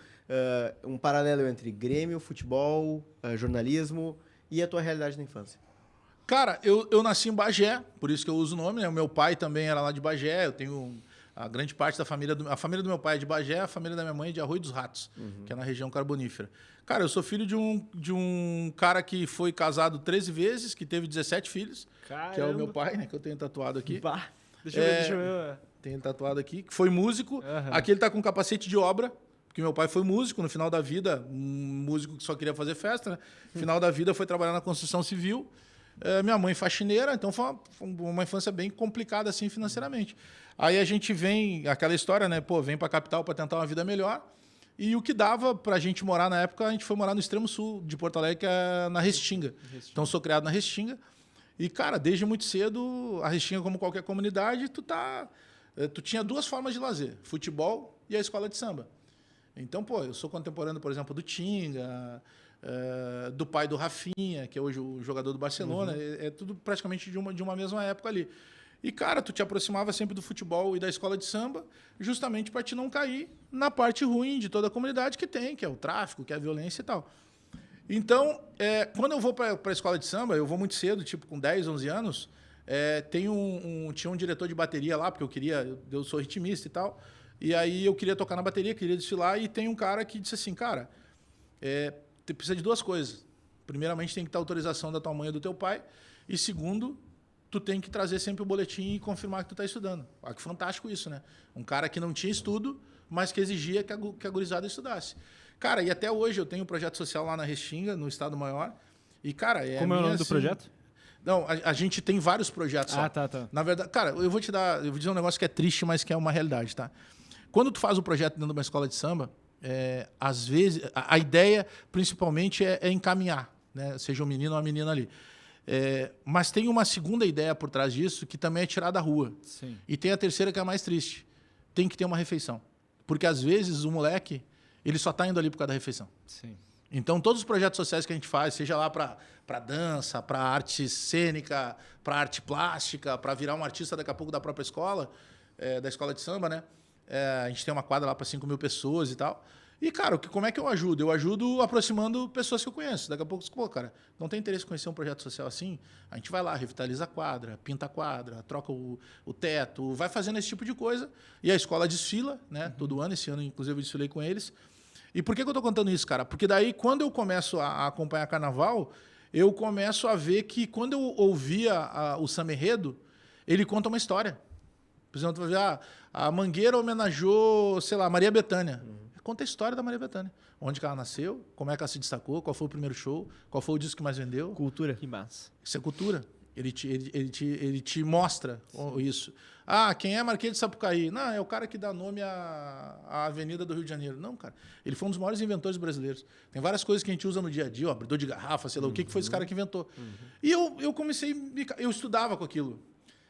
um paralelo entre Grêmio, futebol, jornalismo e a tua realidade na infância?
Cara, eu nasci em Bagé, por isso que eu uso o nome, né? O meu pai também era lá de Bagé, eu tenho a grande parte da família... A família do meu pai é de Bagé, a família da minha mãe é de Arroio dos Ratos, que é na região carbonífera. Cara, eu sou filho de um cara que foi casado 13 vezes, que teve 17 filhos, Caramba. Que é o meu pai, né? Que eu tenho tatuado aqui.
Deixa eu ver.
Tem tatuado aqui, que foi músico.
Aham.
Aqui ele tá com capacete de obra, porque meu pai foi músico. No final da vida, um músico que só queria fazer festa, né? No final da vida foi trabalhar na construção civil. Minha mãe faxineira, então foi uma infância bem complicada assim financeiramente. Aí a gente vem, aquela história, né? Pô, vem pra capital para tentar uma vida melhor. E o que dava pra gente morar na época, a gente foi morar no extremo sul de Porto Alegre, que é na Restinga. Então sou criado na Restinga. E, cara, desde muito cedo, a Restinga, como qualquer comunidade, tu tinha duas formas de lazer: futebol e a escola de samba. Então, pô, eu sou contemporâneo, por exemplo, do Tinga, do pai do Rafinha, que é hoje o jogador do Barcelona. É tudo praticamente de uma mesma época ali. E, cara, tu te aproximava sempre do futebol e da escola de samba, justamente para te não cair na parte ruim de toda a comunidade que é o tráfico, que é a violência e tal. Então, quando eu vou para a escola de samba, eu vou muito cedo, tipo com 10, 11 anos, tinha um diretor de bateria lá, porque eu sou ritmista e tal, e aí eu queria tocar na bateria, queria desfilar, e tem um cara que disse assim, cara, tu precisa de duas coisas. Primeiramente, tem que ter autorização da tua mãe e do teu pai, e segundo, tu tem que trazer sempre o boletim e confirmar que tu está estudando. Olha que fantástico isso, né? Um cara que não tinha estudo, mas que exigia que a gurizada estudasse. Cara, e até hoje eu tenho um projeto social lá na Restinga, no Estado Maior. E, cara,
Como é o nome do projeto?
Não, a gente tem vários projetos.
Tá.
Na verdade, cara, eu vou dizer um negócio que é triste, mas que é uma realidade, tá? Quando tu faz um projeto dentro de uma escola de samba, às vezes, a ideia, principalmente, é encaminhar, né? Seja um menino ou uma menina ali. Mas tem uma segunda ideia por trás disso, que também é tirar da rua.
Sim.
E tem a terceira, que é a mais triste. Tem que ter uma refeição. Porque, às vezes, o moleque, ele só está indo ali por causa da refeição.
Sim.
Então, todos os projetos sociais que a gente faz, seja lá para dança, para arte cênica, para arte plástica, para virar um artista daqui a pouco da própria escola, da escola de samba, né? A gente tem uma quadra lá para 5.000 pessoas e tal. E, cara, como é que eu ajudo? Eu ajudo aproximando pessoas que eu conheço. Daqui a pouco, pô, cara, não tem interesse em conhecer um projeto social assim? A gente vai lá, revitaliza a quadra, pinta a quadra, troca o teto, vai fazendo esse tipo de coisa. E a escola desfila, né? Todo ano. Esse ano, inclusive, eu desfilei com eles. E por que eu estou contando isso, cara? Porque daí, quando eu começo a acompanhar carnaval, eu começo a ver que, quando eu ouvia o samba enredo, ele conta uma história. Por exemplo, tu vai ver, a Mangueira homenageou, sei lá, Maria Bethânia. Conta a história da Maria Bethânia. Onde que ela nasceu, como é que ela se destacou, qual foi o primeiro show, qual foi o disco que mais vendeu.
Cultura.
Que massa.
Isso é cultura. Ele te mostra isso. Quem é Marquês de Sapucaí? Não, é o cara que dá nome à Avenida do Rio de Janeiro. Não, cara. Ele foi um dos maiores inventores brasileiros. Tem várias coisas que a gente usa no dia a dia, abridor de garrafa, sei lá o que foi esse cara que inventou. E eu comecei, eu estudava com aquilo.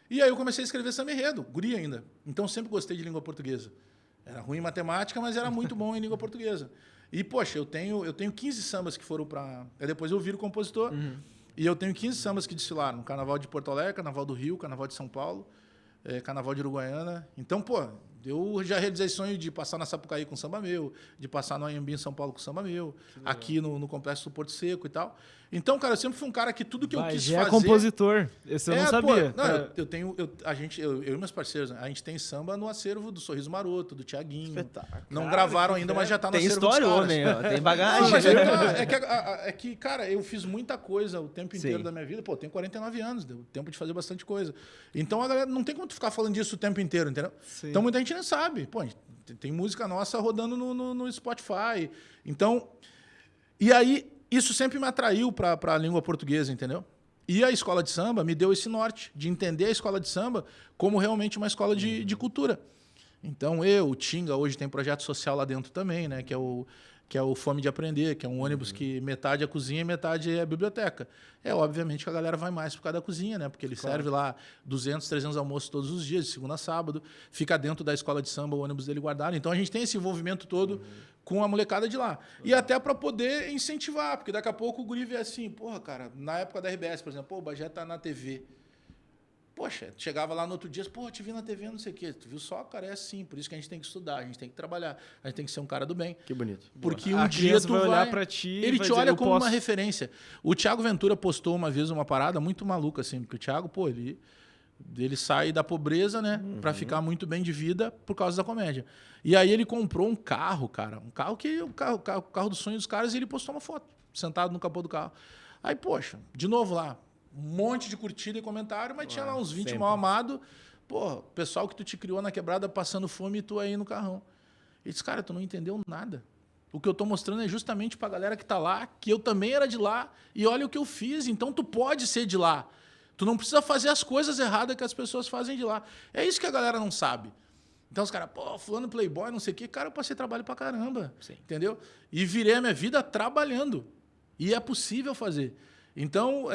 E aí eu comecei a escrever samba enredo, guri ainda. Então sempre gostei de língua portuguesa. Era ruim em matemática, mas era muito bom em língua portuguesa. E, poxa, eu tenho 15 sambas que foram para... Depois eu viro compositor. E eu tenho 15 sambas que desfilaram. Carnaval de Porto Alegre, Carnaval do Rio, Carnaval de São Paulo, Carnaval de Uruguaiana. Então, pô, eu já realizei sonho de passar na Sapucaí com samba meu, de passar no Anhembi em São Paulo com samba meu, aqui no Complexo do Porto Seco e tal. Então, cara, eu sempre fui um cara que tudo que eu quis
já
fazer...
é compositor. Esse eu não sabia.
Pô, eu e meus parceiros, a gente tem samba no acervo do Sorriso Maroto, do Thiaguinho.
Espetáculo.
Não gravaram ainda, mas já tá no
Tem
acervo
história,
dos caras.
homem, ó, tem
Não,
bagagem.
mas é que, cara, eu fiz muita coisa o tempo inteiro da minha vida. Pô, eu tenho 49 anos, deu tempo de fazer bastante coisa. Então, a galera não tem como tu ficar falando disso o tempo inteiro, entendeu?
Sim.
Então, muita gente não sabe. Pô, tem música nossa rodando no Spotify. Então, e aí, isso sempre me atraiu para a língua portuguesa, entendeu? E a escola de samba me deu esse norte de entender a escola de samba como realmente uma escola de cultura. Então, o Tinga, hoje tem projeto social lá dentro também, né? Que é o Fome de Aprender, que é um ônibus que metade é cozinha e metade é biblioteca. Obviamente que a galera vai mais por causa da cozinha, né? Porque ele serve lá 200, 300 almoços todos os dias, de segunda a sábado. Fica dentro da escola de samba, o ônibus dele guardado. Então, a gente tem esse envolvimento todo com a molecada de lá. E até para poder incentivar, porque daqui a pouco o guri vê assim, porra, cara, na época da RBS, por exemplo, pô, o Bagé tá na TV. Poxa, chegava lá no outro dia, pô, te vi na TV, não sei o quê. Tu viu só, cara, é assim. Por isso que a gente tem que estudar, a gente tem que trabalhar, a gente tem que ser um cara do bem.
Que bonito.
Porque
A
um dia
criança
tu
vai
vai
olhar pra ti e
ele
vai
te
dizer,
olha
"Eu
como
posso".
uma referência. O Thiago Ventura postou uma vez uma parada muito maluca, assim, porque o Thiago, pô, ele sai da pobreza, né, pra ficar muito bem de vida por causa da comédia. E aí ele comprou um carro, cara, o carro do sonho dos caras, e ele postou uma foto, sentado no capô do carro. Aí, poxa, de novo lá, um monte de curtida e comentário, mas tinha lá uns 20 mal amados. Pô, o pessoal que tu te criou na quebrada passando fome e tu aí no carrão. Ele disse, cara, tu não entendeu nada. O que eu tô mostrando é justamente pra galera que tá lá, que eu também era de lá, e olha o que eu fiz, então tu pode ser de lá. Tu não precisa fazer as coisas erradas que as pessoas fazem de lá. É isso que a galera não sabe. Então os caras, pô, fulano playboy, não sei o quê. Cara, eu passei trabalho pra caramba, entendeu? E virei a minha vida trabalhando. E é possível fazer. Então,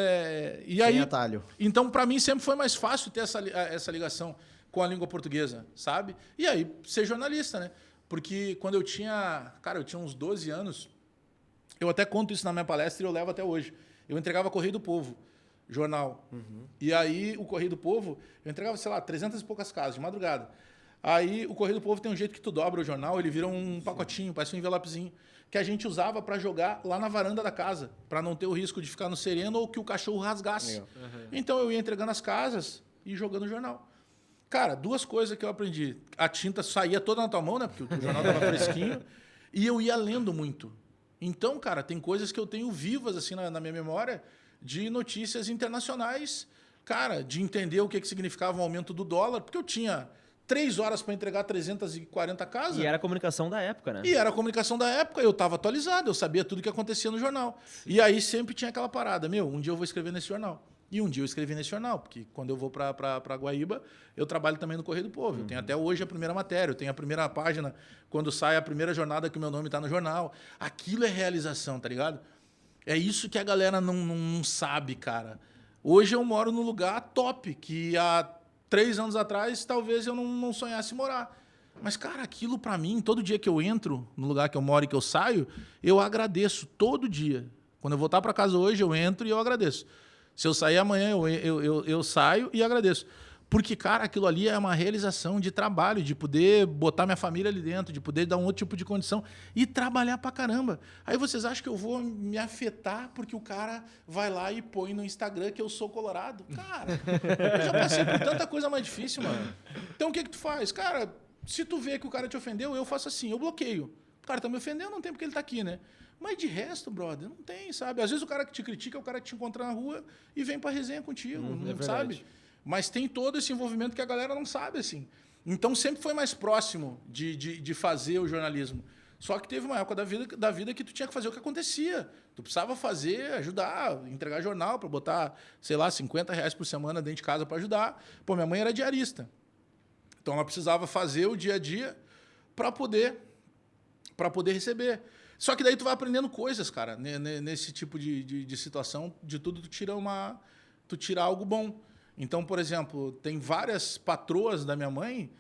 e aí,
Sem atalho.
então para mim sempre foi mais fácil ter essa ligação com a língua portuguesa, sabe? E aí, ser jornalista, né? Porque quando eu tinha uns 12 anos, eu até conto isso na minha palestra e eu levo até hoje. Eu entregava Correio do Povo, jornal. E aí, o Correio do Povo, eu entregava, sei lá, 300 e poucas casas, de madrugada. Aí, o Correio do Povo tem um jeito que tu dobra o jornal, ele vira um pacotinho, parece um envelopezinho, que a gente usava para jogar lá na varanda da casa, para não ter o risco de ficar no sereno ou que o cachorro rasgasse. Então, eu ia entregando as casas e jogando o jornal. Cara, 2 coisas que eu aprendi. A tinta saía toda na tua mão, né? Porque o jornal estava fresquinho. E eu ia lendo muito. Então, cara, tem coisas que eu tenho vivas assim na minha memória de notícias internacionais, cara, de entender o que significava o aumento do dólar, porque eu tinha 3 horas para entregar 340 casas.
E era a comunicação da época, né?
E era a comunicação da época, eu estava atualizado, eu sabia tudo que acontecia no jornal. E aí sempre tinha aquela parada, um dia eu vou escrever nesse jornal. E um dia eu escrevi nesse jornal, porque quando eu vou para Guaíba, eu trabalho também no Correio do Povo. Eu tenho até hoje a primeira matéria, eu tenho a primeira página, quando sai a primeira jornada que o meu nome está no jornal. Aquilo é realização, tá ligado? É isso que a galera não sabe, cara. Hoje eu moro num lugar top, que há 3 anos atrás talvez eu não sonhasse morar. Mas, cara, aquilo para mim, todo dia que eu entro no lugar que eu moro e que eu saio, eu agradeço todo dia. Quando eu voltar para casa hoje, eu entro e eu agradeço. Se eu sair amanhã, eu saio e agradeço. Porque, cara, aquilo ali é uma realização de trabalho, de poder botar minha família ali dentro, de poder dar um outro tipo de condição e trabalhar pra caramba. Aí vocês acham que eu vou me afetar porque o cara vai lá e põe no Instagram que eu sou colorado? Cara, eu já passei por tanta coisa mais difícil, mano. Então, o que tu faz? Cara, se tu vê que o cara te ofendeu, eu faço assim, eu bloqueio. O cara tá me ofendendo, não tem porque ele tá aqui, né? Mas de resto, brother, não tem, sabe? Às vezes o cara que te critica é o cara que te encontra na rua e vem pra resenha contigo, não sabe? Mas tem todo esse envolvimento que a galera não sabe, assim. Então sempre foi mais próximo de fazer o jornalismo. Só que teve uma época da vida que tu tinha que fazer o que acontecia. Tu precisava fazer, ajudar, entregar jornal para botar, sei lá, R$50 por semana dentro de casa para ajudar. Pô, minha mãe era diarista. Então ela precisava fazer o dia a dia para poder receber. Só que daí tu vai aprendendo coisas, cara, nesse tipo de situação, de tudo tu tira algo bom. Então, por exemplo, tem várias patroas da minha mãe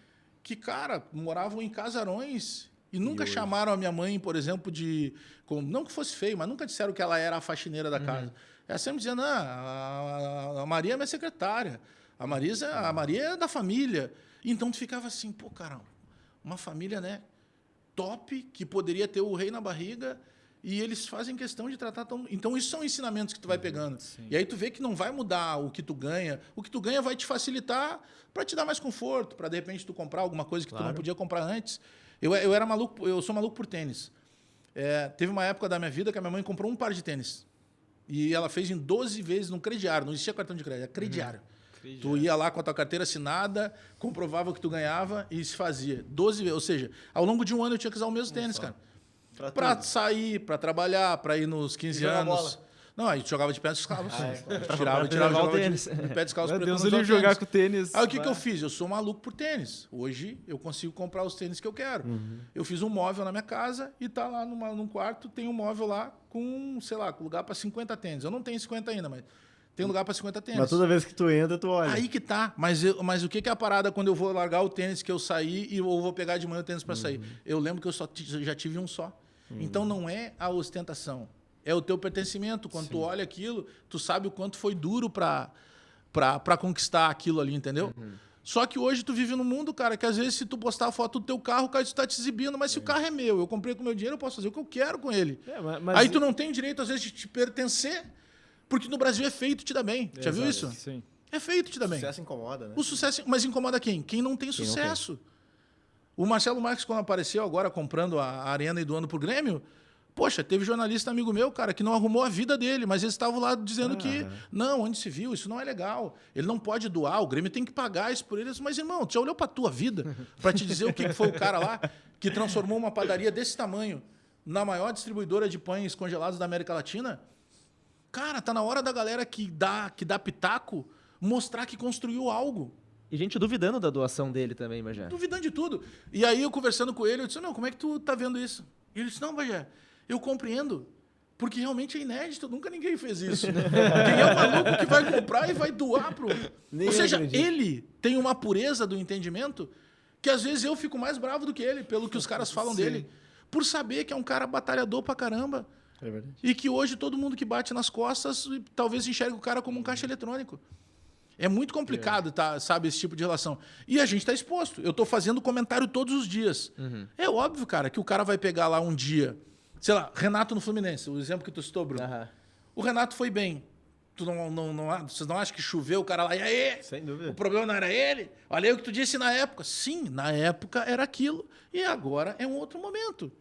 que, cara, moravam em casarões e nunca chamaram a minha mãe, por exemplo, não que fosse feio, mas nunca disseram que ela era a faxineira da casa. Ela sempre dizia, não, a Maria é minha secretária, a Maria é da família. Então tu ficava assim, pô, cara, uma família, né, top, que poderia ter o rei na barriga, e eles fazem questão de tratar tão... Então, isso são ensinamentos que tu vai pegando. Sim. E aí tu vê que não vai mudar o que tu ganha. O que tu ganha vai te facilitar para te dar mais conforto, para, de repente, tu comprar alguma coisa que tu não podia comprar antes. Eu era maluco, eu sou maluco por tênis. Teve uma época da minha vida que a minha mãe comprou um par de tênis. E ela fez em 12 vezes num crediário. Não existia cartão de crédito, era crediário. Tu ia lá com a tua carteira assinada, comprovava o que tu ganhava e se fazia. 12 vezes. Ou seja, ao longo de um ano eu tinha que usar o mesmo tênis, cara. Pra sair, pra trabalhar, pra ir nos 15 anos. Bola. Não, a gente jogava de pé descalço. Tirava o tênis. De pé descalço.
Meu Deus, eu ia jogar com tênis.
Aí o que eu fiz? Eu sou maluco por tênis. Hoje eu consigo comprar os tênis que eu quero. Eu fiz um móvel na minha casa e tá lá num quarto, tem um móvel lá com, sei lá, com lugar pra 50 tênis. Eu não tenho 50 ainda, mas tem lugar pra 50 tênis.
Mas toda vez que tu entra, tu olha.
Aí que tá. Mas o que é a parada quando eu vou largar o tênis que eu saí e eu vou pegar de manhã o tênis pra sair? Eu lembro que eu já tive um só. Então não é a ostentação, é o teu pertencimento. Quando tu olha aquilo, tu sabe o quanto foi duro pra conquistar aquilo ali, entendeu? Só que hoje tu vive num mundo, cara, que às vezes se tu postar a foto do teu carro, o cara está te exibindo, mas se o carro é meu, eu comprei com meu dinheiro, eu posso fazer o que eu quero com ele. Aí tu não tem direito, às vezes, de te pertencer, porque no Brasil é feito te dar bem. Já viu isso?
Sim.
É feito te dar bem.
O sucesso incomoda, né?
O sucesso, mas incomoda quem? Quem não tem sucesso. O Marcelo Marques, quando apareceu agora comprando a Arena e doando pro Grêmio, Poxa, teve jornalista amigo meu, cara, que não arrumou a vida dele, mas eles estavam lá dizendo que, não, onde se viu, isso não é legal. Ele não pode doar, o Grêmio tem que pagar isso por eles. Mas, irmão, tu já olhou pra tua vida pra te dizer o que foi o cara lá que transformou uma padaria desse tamanho na maior distribuidora de pães congelados da América Latina? Cara, tá na hora da galera que dá pitaco mostrar que construiu algo.
E gente duvidando da doação dele também, Bagé.
Duvidando de tudo. E aí eu conversando com ele, eu disse, não, como é que tu tá vendo isso? E ele disse, não, Bagé, eu compreendo, porque realmente é inédito, nunca ninguém fez isso. Quem é o maluco que vai comprar e vai doar pro... Ou seja, ele tem uma pureza do entendimento que às vezes eu fico mais bravo do que ele, pelo que os caras falam dele, por saber que é um cara batalhador pra caramba.
É verdade.
E que hoje todo mundo que bate nas costas talvez enxergue o cara como um caixa eletrônico. É muito complicado, tá, sabe, esse tipo de relação. E a gente está exposto. Eu estou fazendo comentário todos os dias. É óbvio, cara, que o cara vai pegar lá um dia, sei lá, Renato no Fluminense, o exemplo que tu citou, Bruno. O Renato foi bem. Vocês não acham que choveu o cara lá? E aí?
Sem dúvida.
O problema não era ele? Olha aí o que tu disse na época. Sim, na época era aquilo. E agora é um outro momento.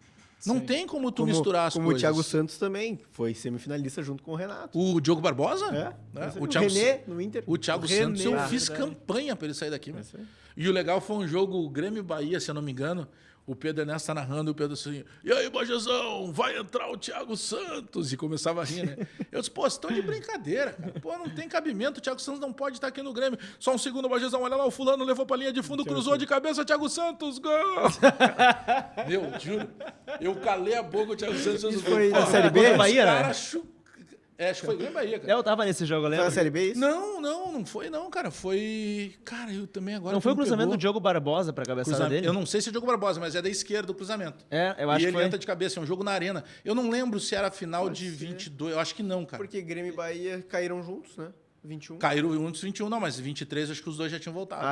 Não tem como tu misturar as
como
coisas.
o Thiago Santos também foi semifinalista junto com o Renato.
O Diogo Barbosa?
O
Thiago
René no Inter.
O Thiago Santos, eu fiz campanha para ele sair daqui. E o legal foi um jogo Grêmio-Bahia, se eu não me engano. O Pedro Ernesto tá narrando e o Pedro assim, e aí, Bajezão, vai entrar o Thiago Santos? E começava a rir, né? Eu disse, pô, vocês estão de brincadeira, cara. Pô, não tem cabimento, o Thiago Santos não pode estar aqui no Grêmio. Só um segundo, Bajezão, olha lá, o fulano levou pra linha de fundo, cruzou de cabeça, Thiago Santos, gol! Meu, juro, eu calei a boca, o Thiago Santos...
Isso foi na Série B?
Contra o Bahia, né?
Acho que foi Grêmio Bahia, cara.
Eu tava nesse jogo,
Foi
lembra?
na Série B isso?
Não foi não, cara. Foi... Cara, eu também agora...
Não foi o
tu me
cruzamento
pegou.
do Diogo Barbosa pra cabeçada dele?
Eu não sei se é Diogo Barbosa, mas é da esquerda o cruzamento.
Eu acho
e
que
ele
foi.
entra de cabeça, é um jogo na arena. Eu não lembro se era a final de 22, eu acho que não, cara.
Porque Grêmio e Bahia caíram juntos, né? 21.
Caíram juntos 21, não, mas 23 acho que os dois já tinham voltado.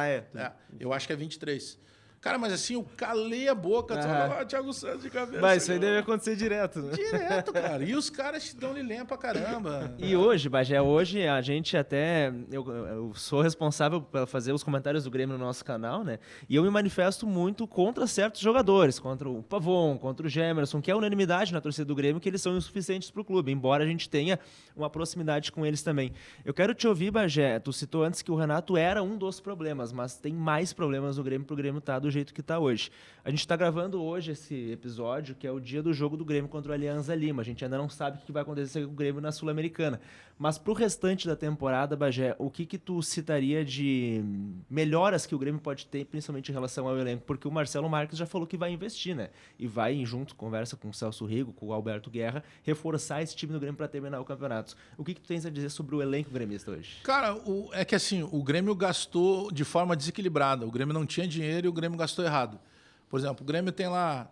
Eu acho que é 23. Cara, mas assim, eu calei a boca, Thiago Santos de cabeça.
Mas isso aí deve acontecer direto, né?
Direto, cara. E os caras te dão lenha pra caramba.
E hoje, Bagé, hoje a gente até... Eu sou responsável por fazer os comentários do Grêmio no nosso canal, né? E eu me manifesto muito contra certos jogadores, contra o Pavon, contra o Gemerson, que é unanimidade na torcida do Grêmio, que eles são insuficientes pro clube, embora a gente tenha uma proximidade com eles também. Eu quero te ouvir, Bagé, tu citou antes que o Renato era um dos problemas, mas tem mais problemas no Grêmio pro Grêmio estar do jeito que está hoje. A gente está gravando hoje esse episódio, que é o dia do jogo do Grêmio contra o Alianza Lima. A gente ainda não sabe o que vai acontecer com o Grêmio na Sul-Americana. Mas para o restante da temporada, Bagé, o que tu citaria de melhoras que o Grêmio pode ter, principalmente em relação ao elenco? Porque o Marcelo Marques já falou que vai investir, né? E vai, junto, conversa com o Celso Rigo, com o Alberto Guerra, reforçar esse time do Grêmio para terminar o campeonato. O que tu tens a dizer sobre o elenco gremista hoje?
Cara, é que assim, o Grêmio gastou de forma desequilibrada. O Grêmio não tinha dinheiro e o Grêmio gastou errado. Por exemplo, o Grêmio tem lá...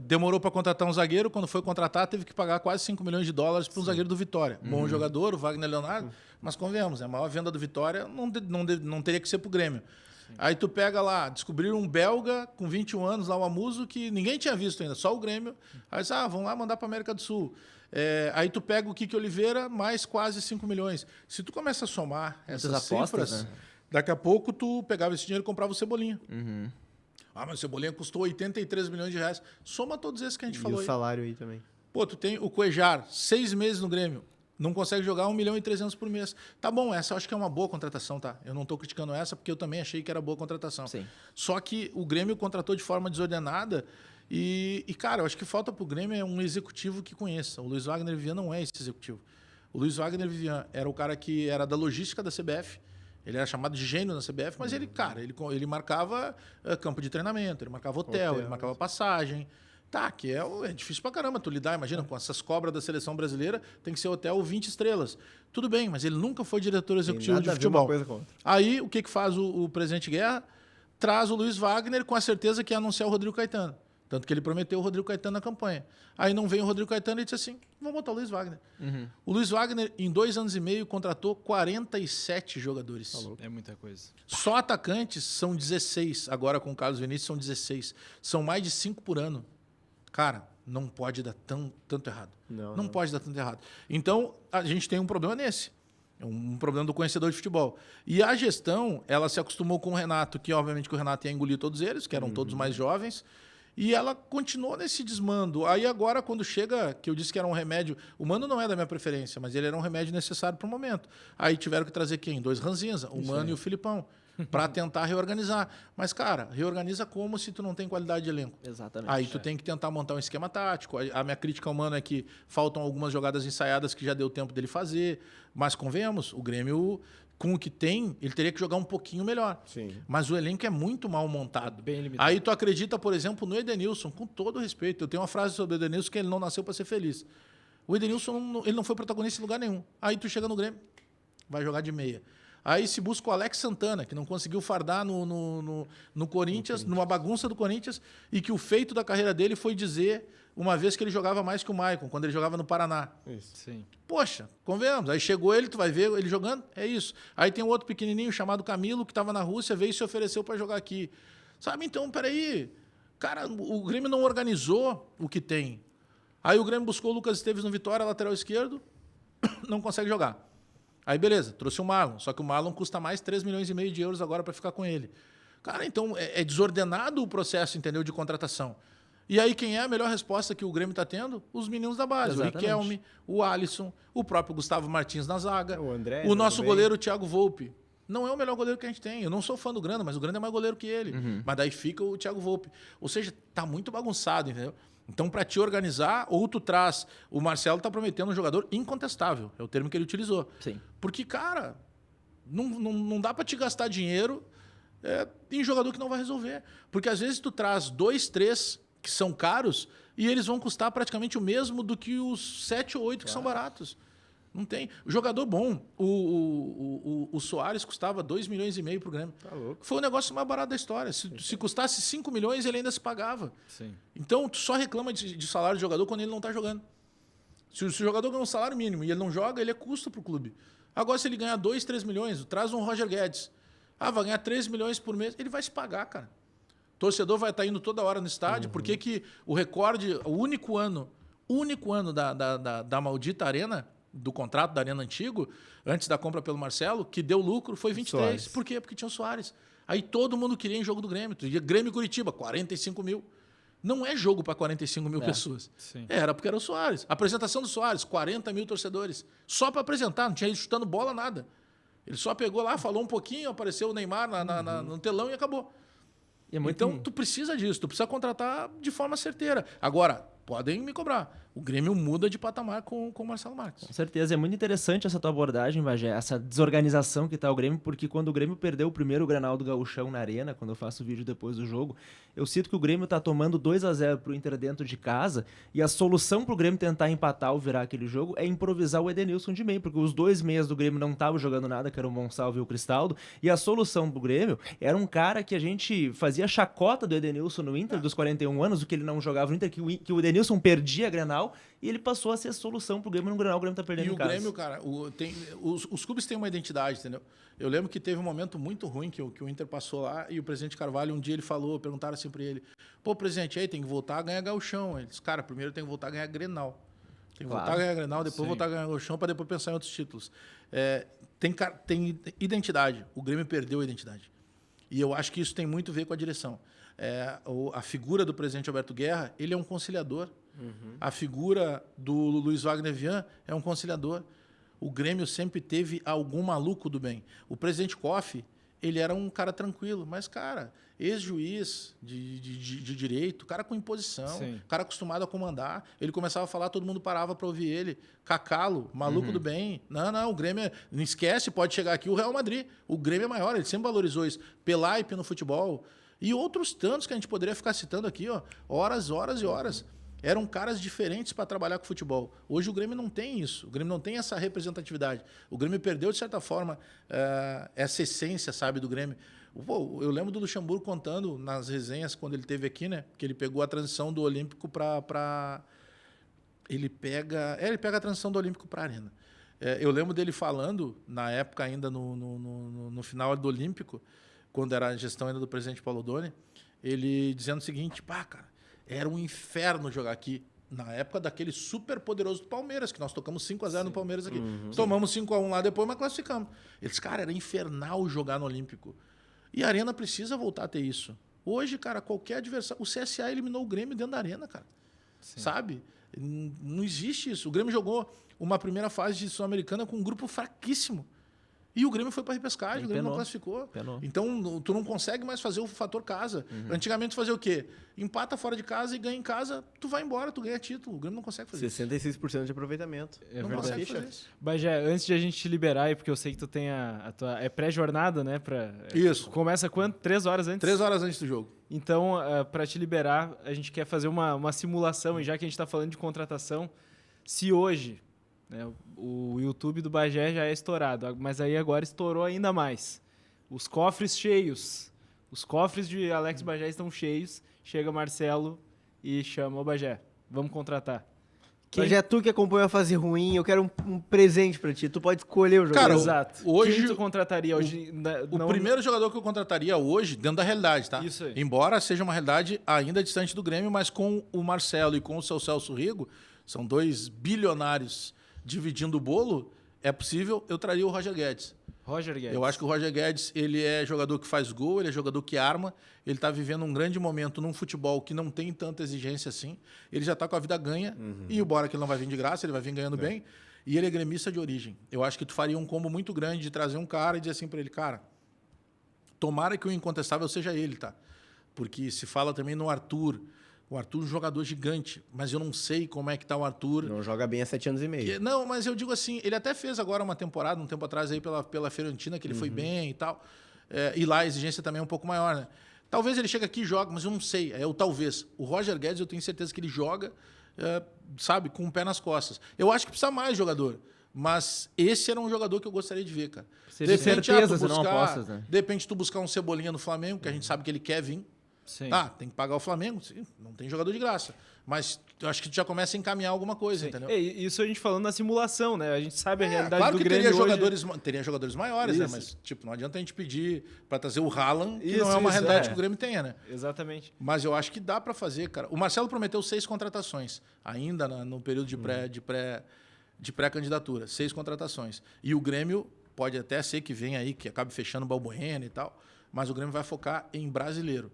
demorou para contratar um zagueiro. Quando foi contratar, teve que pagar quase 5 milhões de dólares para um zagueiro do Vitória. Bom jogador, o Wagner Leonardo. Mas convenhamos, a maior venda do Vitória não teria que ser para o Grêmio. Aí tu pega lá, descobriram um belga com 21 anos, lá o Amuso, que ninguém tinha visto ainda, só o Grêmio. Aí diz, vamos lá mandar para América do Sul. Aí tu pega o Kiki Oliveira, mais quase 5 milhões. Se tu começa a somar essas
apostas,
cifras,
né?
daqui a pouco tu pegava esse dinheiro e comprava o Cebolinha. Mas o Cebolinha custou 83 milhões de reais. Soma todos esses que a gente falou
E o
aí.
salário aí também.
Pô, tu tem o Cuejar, 6 meses no Grêmio. Não consegue jogar 1 milhão e 300 por mês. Tá bom, essa eu acho que é uma boa contratação, tá? Eu não tô criticando essa porque eu também achei que era boa contratação.
Sim.
Só que o Grêmio contratou de forma desordenada e cara, eu acho que falta pro Grêmio é um executivo que conheça. O Luiz Wagner Vivian não é esse executivo. O Luiz Wagner Vivian era o cara que era da logística da CBF. Ele era chamado de gênio na CBF, mas ele marcava campo de treinamento, ele marcava hotel, ele marcava passagem. Tá, que é difícil pra caramba tu lidar, imagina, com essas cobras da seleção brasileira, tem que ser hotel 20 estrelas. Tudo bem, mas ele nunca foi diretor executivo de futebol.
Uma coisa com outra.
Aí, o que faz o presidente Guerra? Traz o Luiz Wagner com a certeza que ia anunciar o Rodrigo Caetano. Tanto que ele prometeu o Rodrigo Caetano na campanha. Aí não vem o Rodrigo Caetano e disse assim, vamos botar o Luiz Wagner. O Luiz Wagner, em 2 anos e meio, contratou 47 jogadores.
É muita coisa.
Só atacantes são 16. Agora, com o Carlos Vinícius, são 16. São mais de 5 por ano. Cara, não pode dar tanto errado. Não pode dar tanto errado. Então, a gente tem um problema nesse. É um problema do conhecedor de futebol. E a gestão, ela se acostumou com o Renato, que obviamente que o Renato ia engolir todos eles, que eram todos mais jovens. E ela continuou nesse desmando. Aí agora, quando chega, que eu disse que era um remédio... O Mano não é da minha preferência, mas ele era um remédio necessário para o momento. Aí tiveram que trazer quem? 2 ranzinza, o Mano e o Filipão, para tentar reorganizar. Mas, cara, reorganiza como se tu não tem qualidade de elenco.
Exatamente.
Aí tu tem que tentar montar um esquema tático. A minha crítica ao Mano é que faltam algumas jogadas ensaiadas que já deu tempo dele fazer. Mas convenhamos, o Grêmio, com o que tem, ele teria que jogar um pouquinho melhor.
Sim.
Mas o elenco é muito mal montado.
Bem limitado.
Aí tu acredita, por exemplo, no Edenilson, com todo respeito. Eu tenho uma frase sobre o Edenilson que ele não nasceu para ser feliz. O Edenilson, ele não foi protagonista em lugar nenhum. Aí tu chega no Grêmio, vai jogar de meia. Aí se busca o Alex Santana, que não conseguiu fardar no Corinthians, numa bagunça do Corinthians, e que o feito da carreira dele foi dizer, uma vez que ele jogava mais que o Maicon, quando ele jogava no Paraná.
Isso.
Sim.
Poxa, convenhamos. Aí chegou ele, tu vai ver ele jogando, é isso. Aí tem um outro pequenininho chamado Camilo, que estava na Rússia, veio e se ofereceu para jogar aqui. Sabe, então, peraí. Cara, o Grêmio não organizou o que tem. Aí o Grêmio buscou o Lucas Esteves no Vitória, lateral esquerdo, não consegue jogar. Aí beleza, trouxe o Marlon, só que o Marlon custa mais 3,5 milhões de euros agora para ficar com ele. Cara, então é desordenado o processo, entendeu, de contratação. E aí quem é a melhor resposta que o Grêmio está tendo? Os meninos da base,
Exatamente.
o Riquelme, o Alisson, o próprio Gustavo Martins na zaga,
O André,
o nosso
também.
goleiro Thiago Volpe. Não é o melhor goleiro que a gente tem. Eu não sou fã do Granda, mas o Granda é mais goleiro que ele. Mas daí fica o Thiago Volpe. Ou seja, tá muito bagunçado, entendeu? Então, para te organizar, ou tu traz... O Marcelo tá prometendo um jogador incontestável. É o termo que ele utilizou.
Sim.
Porque, cara, não dá para te gastar dinheiro em jogador que não vai resolver. Porque, às vezes, tu traz 2, 3 que são caros e eles vão custar praticamente o mesmo do que os 7 ou 8 que são baratos. Não tem. O jogador bom, o Soares custava 2,5 milhões pro Grêmio.
Tá louco.
Foi o negócio mais barato da história. Se custasse 5 milhões, ele ainda se pagava.
Sim.
Então, tu só reclama de salário de jogador quando ele não está jogando. Se o jogador ganha um salário mínimo e ele não joga, ele é custo para o clube. Agora, se ele ganhar 2, 3 milhões, traz um Roger Guedes. Vai ganhar 3 milhões por mês, ele vai se pagar, cara. O torcedor vai estar indo toda hora no estádio, porque que o recorde, o único ano da maldita arena, do contrato da Arena Antigo, antes da compra pelo Marcelo, que deu lucro, foi 23.
Soares.
Por quê? Porque tinha o Soares. Aí todo mundo queria em jogo do Grêmio. Grêmio e Curitiba, 45 mil. Não é jogo para 45 mil pessoas.
Sim.
Era porque era o Soares. A apresentação do Soares, 40 mil torcedores. Só para apresentar, não tinha ele chutando bola, nada. Ele só pegou lá, falou um pouquinho, apareceu o Neymar no telão e acabou.
E é muito...
Então, tu precisa disso, tu precisa contratar de forma certeira. Agora, podem me cobrar. O Grêmio muda de patamar com o Marcelo Marques.
Com certeza. É muito interessante essa tua abordagem, Bagé, essa desorganização que tá o Grêmio, porque quando o Grêmio perdeu o primeiro Grenal do Gauchão na Arena, quando eu faço o vídeo depois do jogo, eu cito que o Grêmio tá tomando 2-0 pro Inter dentro de casa, e a solução pro Grêmio tentar empatar ou virar aquele jogo é improvisar o Edenilson de meio, porque os 2 meias do Grêmio não estavam jogando nada, que era o Monsalve e o Cristaldo, e a solução pro Grêmio era um cara que a gente fazia chacota do Edenilson no Inter dos 41 anos, o que ele não jogava no Inter, que o Edenilson perdia a Grenal, e ele passou a ser a solução pro Grêmio no Grenal. O Grêmio tá perdendo
E
em
o
casa.
Grêmio, cara, os clubes têm uma identidade, entendeu? Eu lembro que teve um momento muito ruim que o Inter passou lá e o presidente Carvalho, um dia ele falou, perguntaram assim pra ele, pô, presidente, aí tem que voltar a ganhar gauchão. Ele disse, cara, primeiro tem que voltar a ganhar Grenal. Tem que voltar a ganhar Grenal, depois voltar a ganhar gauchão para depois pensar em outros títulos. Tem identidade. O Grêmio perdeu a identidade. E eu acho que isso tem muito a ver com a direção. A figura do presidente Alberto Guerra, ele é um conciliador. A figura do Luiz Wagner Vian é um conciliador. O Grêmio sempre teve algum maluco do bem. O presidente Koff, ele era um cara tranquilo, mas, cara, ex-juiz de direito, cara com imposição,
Sim.
cara acostumado a comandar. Ele começava a falar, todo mundo parava para ouvir ele. Cacalo, maluco do bem. Não, o Grêmio... Não esquece, pode chegar aqui o Real Madrid. O Grêmio é maior, ele sempre valorizou isso. Pelaipe no futebol. E outros tantos que a gente poderia ficar citando aqui, ó, horas e horas. Eram caras diferentes para trabalhar com futebol. Hoje o Grêmio não tem isso. O Grêmio não tem essa representatividade. O Grêmio perdeu, de certa forma, essa essência, sabe, do Grêmio. Pô, eu lembro do Luxemburgo contando nas resenhas, quando ele esteve aqui, né? Que ele pegou a transição do Olímpico para... Ele pega a transição do Olímpico para a Arena. Eu lembro dele falando, na época ainda no final do Olímpico, quando era a gestão ainda do presidente Paulo Doni, ele dizendo o seguinte, pá, cara, era um inferno jogar aqui. Na época daquele super poderoso do Palmeiras, que nós tocamos 5-0 no Palmeiras aqui. Tomamos 5-1 lá depois, mas classificamos. Eles, cara, era infernal jogar no Olímpico. E a Arena precisa voltar a ter isso. Hoje, cara, qualquer adversário... O CSA eliminou o Grêmio dentro da arena, cara. Sabe? Não existe isso. O Grêmio jogou uma primeira fase de Sul-Americana com um grupo fraquíssimo. E o Grêmio foi para repescagem, o Grêmio não classificou. Então, tu não consegue mais fazer o fator casa. Antigamente, tu fazia o quê? Empata fora de casa e ganha em casa, tu vai embora, tu ganha título. O Grêmio não consegue fazer
66% de aproveitamento.
É
não
verdade.
consegue fazer isso.
Bagé, antes de a gente te liberar aí, porque eu sei que tu tem a tua... É pré-jornada, né?
Isso.
Começa quando? 3 horas antes?
3 horas antes do jogo.
Então, para te liberar, a gente quer fazer uma simulação, e já que a gente está falando de contratação, se hoje, né, o YouTube do Bagé já é estourado, mas aí agora estourou ainda mais. Os cofres cheios. Os cofres de Alex Bagé estão cheios. Chega Marcelo e chama o Bagé. Vamos contratar.
Mas é tu que acompanha a fase ruim, eu quero um presente pra ti. Tu pode escolher o jogador.
Cara,
Exato.
hoje,
quem tu contrataria hoje?
O primeiro jogador que eu contrataria hoje, dentro da realidade, tá?
Isso aí.
Embora seja uma realidade ainda distante do Grêmio, mas com o Marcelo e com o seu Celso Rigo, são 2 bilionários dividindo o bolo, é possível, eu traria o Roger Guedes.
Roger Guedes.
Eu acho que o Roger Guedes, ele é jogador que faz gol, ele é jogador que arma, ele está vivendo um grande momento num futebol que não tem tanta exigência assim, ele já está com a vida ganha, e embora que ele não vai vir de graça, ele vai vir ganhando bem, e ele é gremista de origem. Eu acho que tu faria um combo muito grande de trazer um cara e dizer assim para ele, cara, tomara que o incontestável seja ele, tá? Porque se fala também no Arthur. O Arthur é um jogador gigante, mas eu não sei como é que tá o Arthur.
Não joga bem há 7 anos e meio.
Não, mas eu digo assim, ele até fez agora uma temporada, um tempo atrás, aí pela Fiorentina, que ele foi bem e tal. E lá a exigência também é um pouco maior, né? Talvez ele chegue aqui e jogue, mas eu não sei. É o talvez. O Roger Guedes, eu tenho certeza que ele joga, sabe, com o pé nas costas. Eu acho que precisa mais jogador. Mas esse era um jogador que eu gostaria de ver, cara.
Seria certeza, se não
buscar,
apostas, né?
de repente, tu buscar um Cebolinha no Flamengo, que a gente sabe que ele quer vir.
Sim.
Tem que pagar o Flamengo, sim, não tem jogador de graça. Mas eu acho que tu já começa a encaminhar alguma coisa, entendeu?
Isso a gente falando na simulação, né? A gente sabe a realidade
claro
do
que
Grêmio
teria jogadores maiores, né?
Isso.
Mas tipo, não adianta a gente pedir para trazer o Haaland, que
Isso,
não é uma
isso,
realidade
é.
que o Grêmio tenha, né?
Exatamente.
Mas eu acho que dá para fazer, cara. O Marcelo prometeu 6 contratações, ainda no período de pré-candidatura. 6 contratações. E o Grêmio pode até ser que venha aí, que acabe fechando o Balbuena e tal, mas o Grêmio vai focar em brasileiro.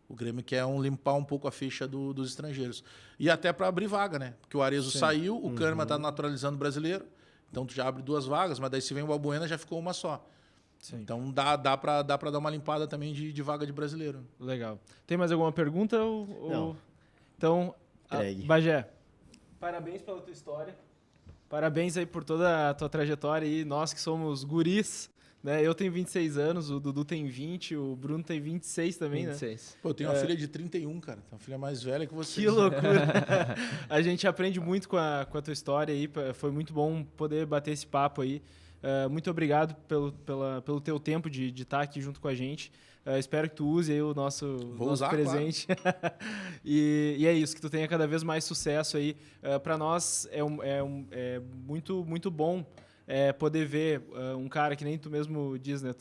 O Grêmio quer limpar um pouco a ficha dos estrangeiros. E até para abrir vaga, né? Porque o Arezzo saiu, o Kahneman está naturalizando o brasileiro, então tu já abre 2 vagas, mas daí se vem o Balbuena já ficou uma só.
Sim.
Então dá para dar uma limpada também de vaga de brasileiro.
Legal. Tem mais alguma pergunta?
Não.
Então,
Entregue.
Bagé, parabéns pela tua história. Parabéns aí por toda a tua trajetória e nós que somos guris, né? Eu tenho 26 anos, o Dudu tem 20, o Bruno tem 26 também,
26.
né?
Pô, eu tenho uma filha de 31, cara. Tem uma filha mais velha que você.
Que loucura! A gente aprende muito com a tua história aí, foi muito bom poder bater esse papo aí. Muito obrigado pelo teu tempo de estar aqui junto com a gente. Espero que tu use aí o nosso
usar,
presente. Claro. E é isso, que tu tenha cada vez mais sucesso aí. Para nós é muito, muito bom poder ver um cara que nem tu mesmo diz, né?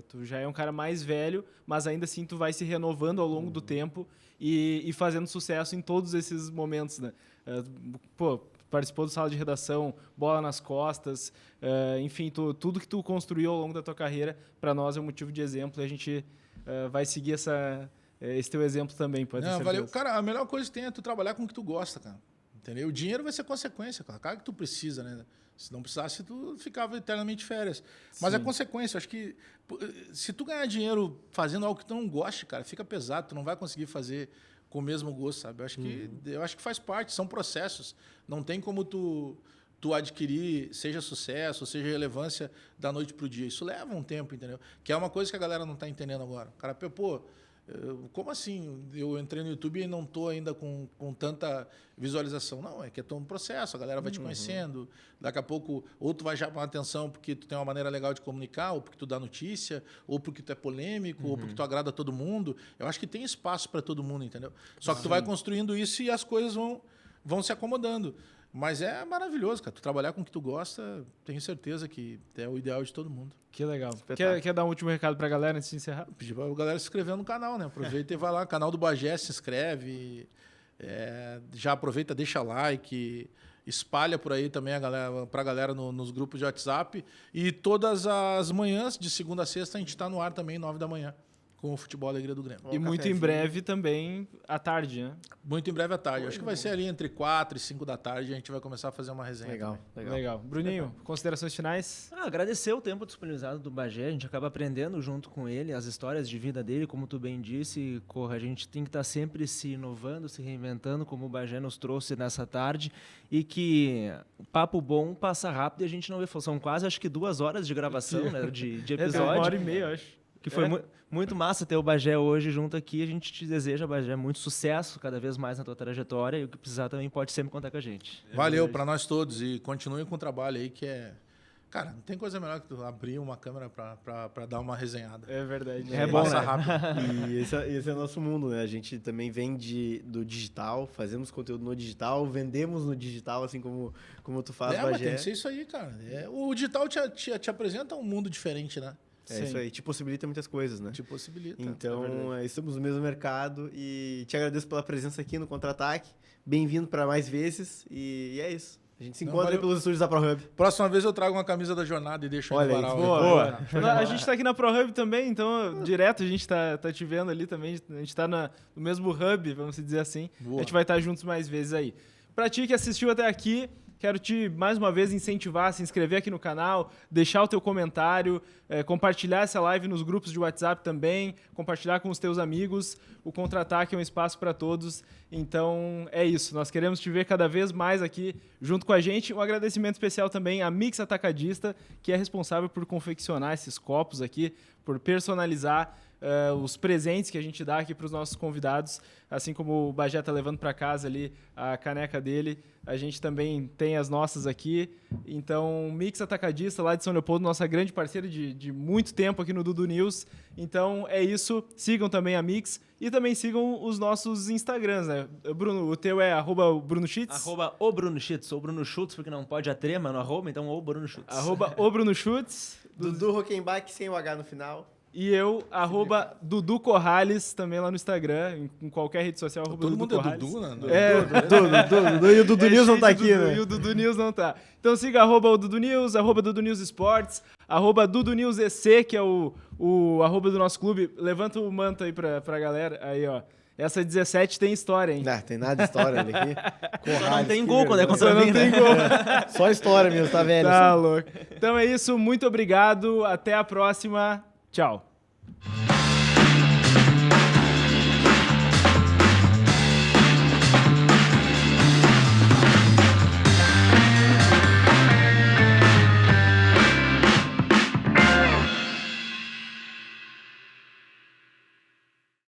Tu já é um cara mais velho, mas ainda assim tu vai se renovando ao longo do tempo e fazendo sucesso em todos esses momentos, né? Participou do Sala de Redação, Bola nas Costas, enfim, tudo que tu construiu ao longo da tua carreira, para nós é um motivo de exemplo e a gente vai seguir esse teu exemplo também, pode ter certeza.
Valeu. Cara, a melhor coisa que tem é tu trabalhar com o que tu gosta, cara. Entendeu? O dinheiro vai ser consequência, cara. Claro que tu precisa, né? Se não precisasse, tu ficava eternamente de férias. Mas é consequência. Acho que se tu ganhar dinheiro fazendo algo que tu não goste, cara, fica pesado. Tu não vai conseguir fazer com o mesmo gosto, sabe? Eu acho que faz parte, são processos. Não tem como tu adquirir, seja sucesso, seja relevância da noite pro dia. Isso leva um tempo, entendeu? Que é uma coisa que a galera não está entendendo agora. O cara, pô, como assim? Eu entrei no YouTube e não estou ainda com tanta visualização. Não, é que é todo um processo, a galera vai te conhecendo. Daqui a pouco, ou tu vai chamar a atenção porque tu tem uma maneira legal de comunicar, ou porque tu dá notícia, ou porque tu é polêmico, ou porque tu agrada todo mundo. Eu acho que tem espaço para todo mundo, entendeu? Só que tu vai construindo isso e as coisas vão se acomodando. Mas é maravilhoso, cara. Tu trabalhar com o que tu gosta, tenho certeza que é o ideal de todo mundo.
Que legal. Quer dar um último recado pra galera antes de encerrar?
Pedir pra galera se inscrever no canal, né? Aproveita e vai lá, canal do Bagé, se inscreve. Já aproveita, deixa like, espalha por aí também pra galera nos grupos de WhatsApp. E todas as manhãs, de segunda a sexta, a gente tá no ar também, 9 da manhã, com o Futebol Alegria do Grêmio.
E muito em breve também à tarde, né?
Muito em breve à tarde. Acho que vai ser ali entre 4 e 5 da tarde. A gente vai começar a fazer uma resenha.
Legal.
Legal. Bruninho, considerações finais?
Agradecer o tempo disponibilizado do Bagé, a gente acaba aprendendo junto com ele as histórias de vida dele, como tu bem disse, Corra, a gente tem que estar sempre se inovando, se reinventando, como o Bagé nos trouxe nessa tarde, e que papo bom passa rápido e a gente não vê, são quase acho que 2 horas de gravação, né, de episódio.
1h30, eu acho.
Que foi muito massa ter o Bagé hoje junto aqui. A gente te deseja, Bagé, muito sucesso cada vez mais na tua trajetória. E o que precisar também pode sempre contar com a gente.
Valeu para nós todos e continuem com o trabalho aí que é... Cara, não tem coisa melhor que tu abrir uma câmera para dar uma resenhada.
É verdade.
É bom,
Passa
né?
rápido.
E esse é o nosso mundo, né? A gente também vem do digital, fazemos conteúdo no digital, vendemos no digital, assim como tu faz,
Mas
Bagé.
tem que ser isso aí, cara. O digital te apresenta um mundo diferente, né?
É isso aí, te possibilita muitas coisas, né?
Te possibilita.
Então, estamos no mesmo mercado e te agradeço pela presença aqui no Contra-Ataque. Bem-vindo para mais vezes e é isso. A gente se encontra aí pelos estúdios da ProHub.
Próxima vez eu trago uma camisa da jornada e deixo
Olha
aí
aí,
no
Boa.
varal.
A gente tá aqui na ProHub também, então direto a gente tá te vendo ali também. A gente tá no mesmo hub, vamos dizer assim.
Boa.
A gente vai estar juntos mais vezes aí. Pra ti que assistiu até aqui, quero te, mais uma vez, incentivar a se inscrever aqui no canal, deixar o teu comentário, compartilhar essa live nos grupos de WhatsApp também, compartilhar com os teus amigos. O Contra-Ataque é um espaço para todos. Então, é isso. Nós queremos te ver cada vez mais aqui junto com a gente. Um agradecimento especial também à Mix Atacadista, que é responsável por confeccionar esses copos aqui, por personalizar os presentes que a gente dá aqui para os nossos convidados, assim como o Bagé tá levando para casa ali a caneca dele, a gente também tem as nossas aqui. Então, Mix Atacadista, lá de São Leopoldo, nossa grande parceira de muito tempo aqui no Dudu News. Então, é isso. Sigam também a Mix e também sigam os nossos Instagrams, né? Bruno, o teu é @BrunoSchutz?
@o Bruno Schutz, ou Bruno Schutz, porque não pode a trema no arroba, então o Bruno Schutz.
@BrunoSchutz.
Dudu Rockenbach sem o H no final.
E eu, @Dudu Corrales, também lá no Instagram, em qualquer rede social,
Todo
Dudu
mundo é
Corrales.
Dudu, né?
Dudu e o Dudu News não tá aqui,
Dudu,
né?
E o Dudu News não tá. Então siga o Dudu News, Dudu News Esportes, Dudu News EC, que é o arroba do nosso clube. Levanta o manto aí pra galera. Aí, ó. Essa 17 tem história, hein?
Não, tem nada de história ali aqui.
Só não tem
que
gol quando é
vergonha.
contra mim, né?
Só história mesmo, tá velho?
Tá louco. Então é isso, muito obrigado. Até a próxima. Tchau.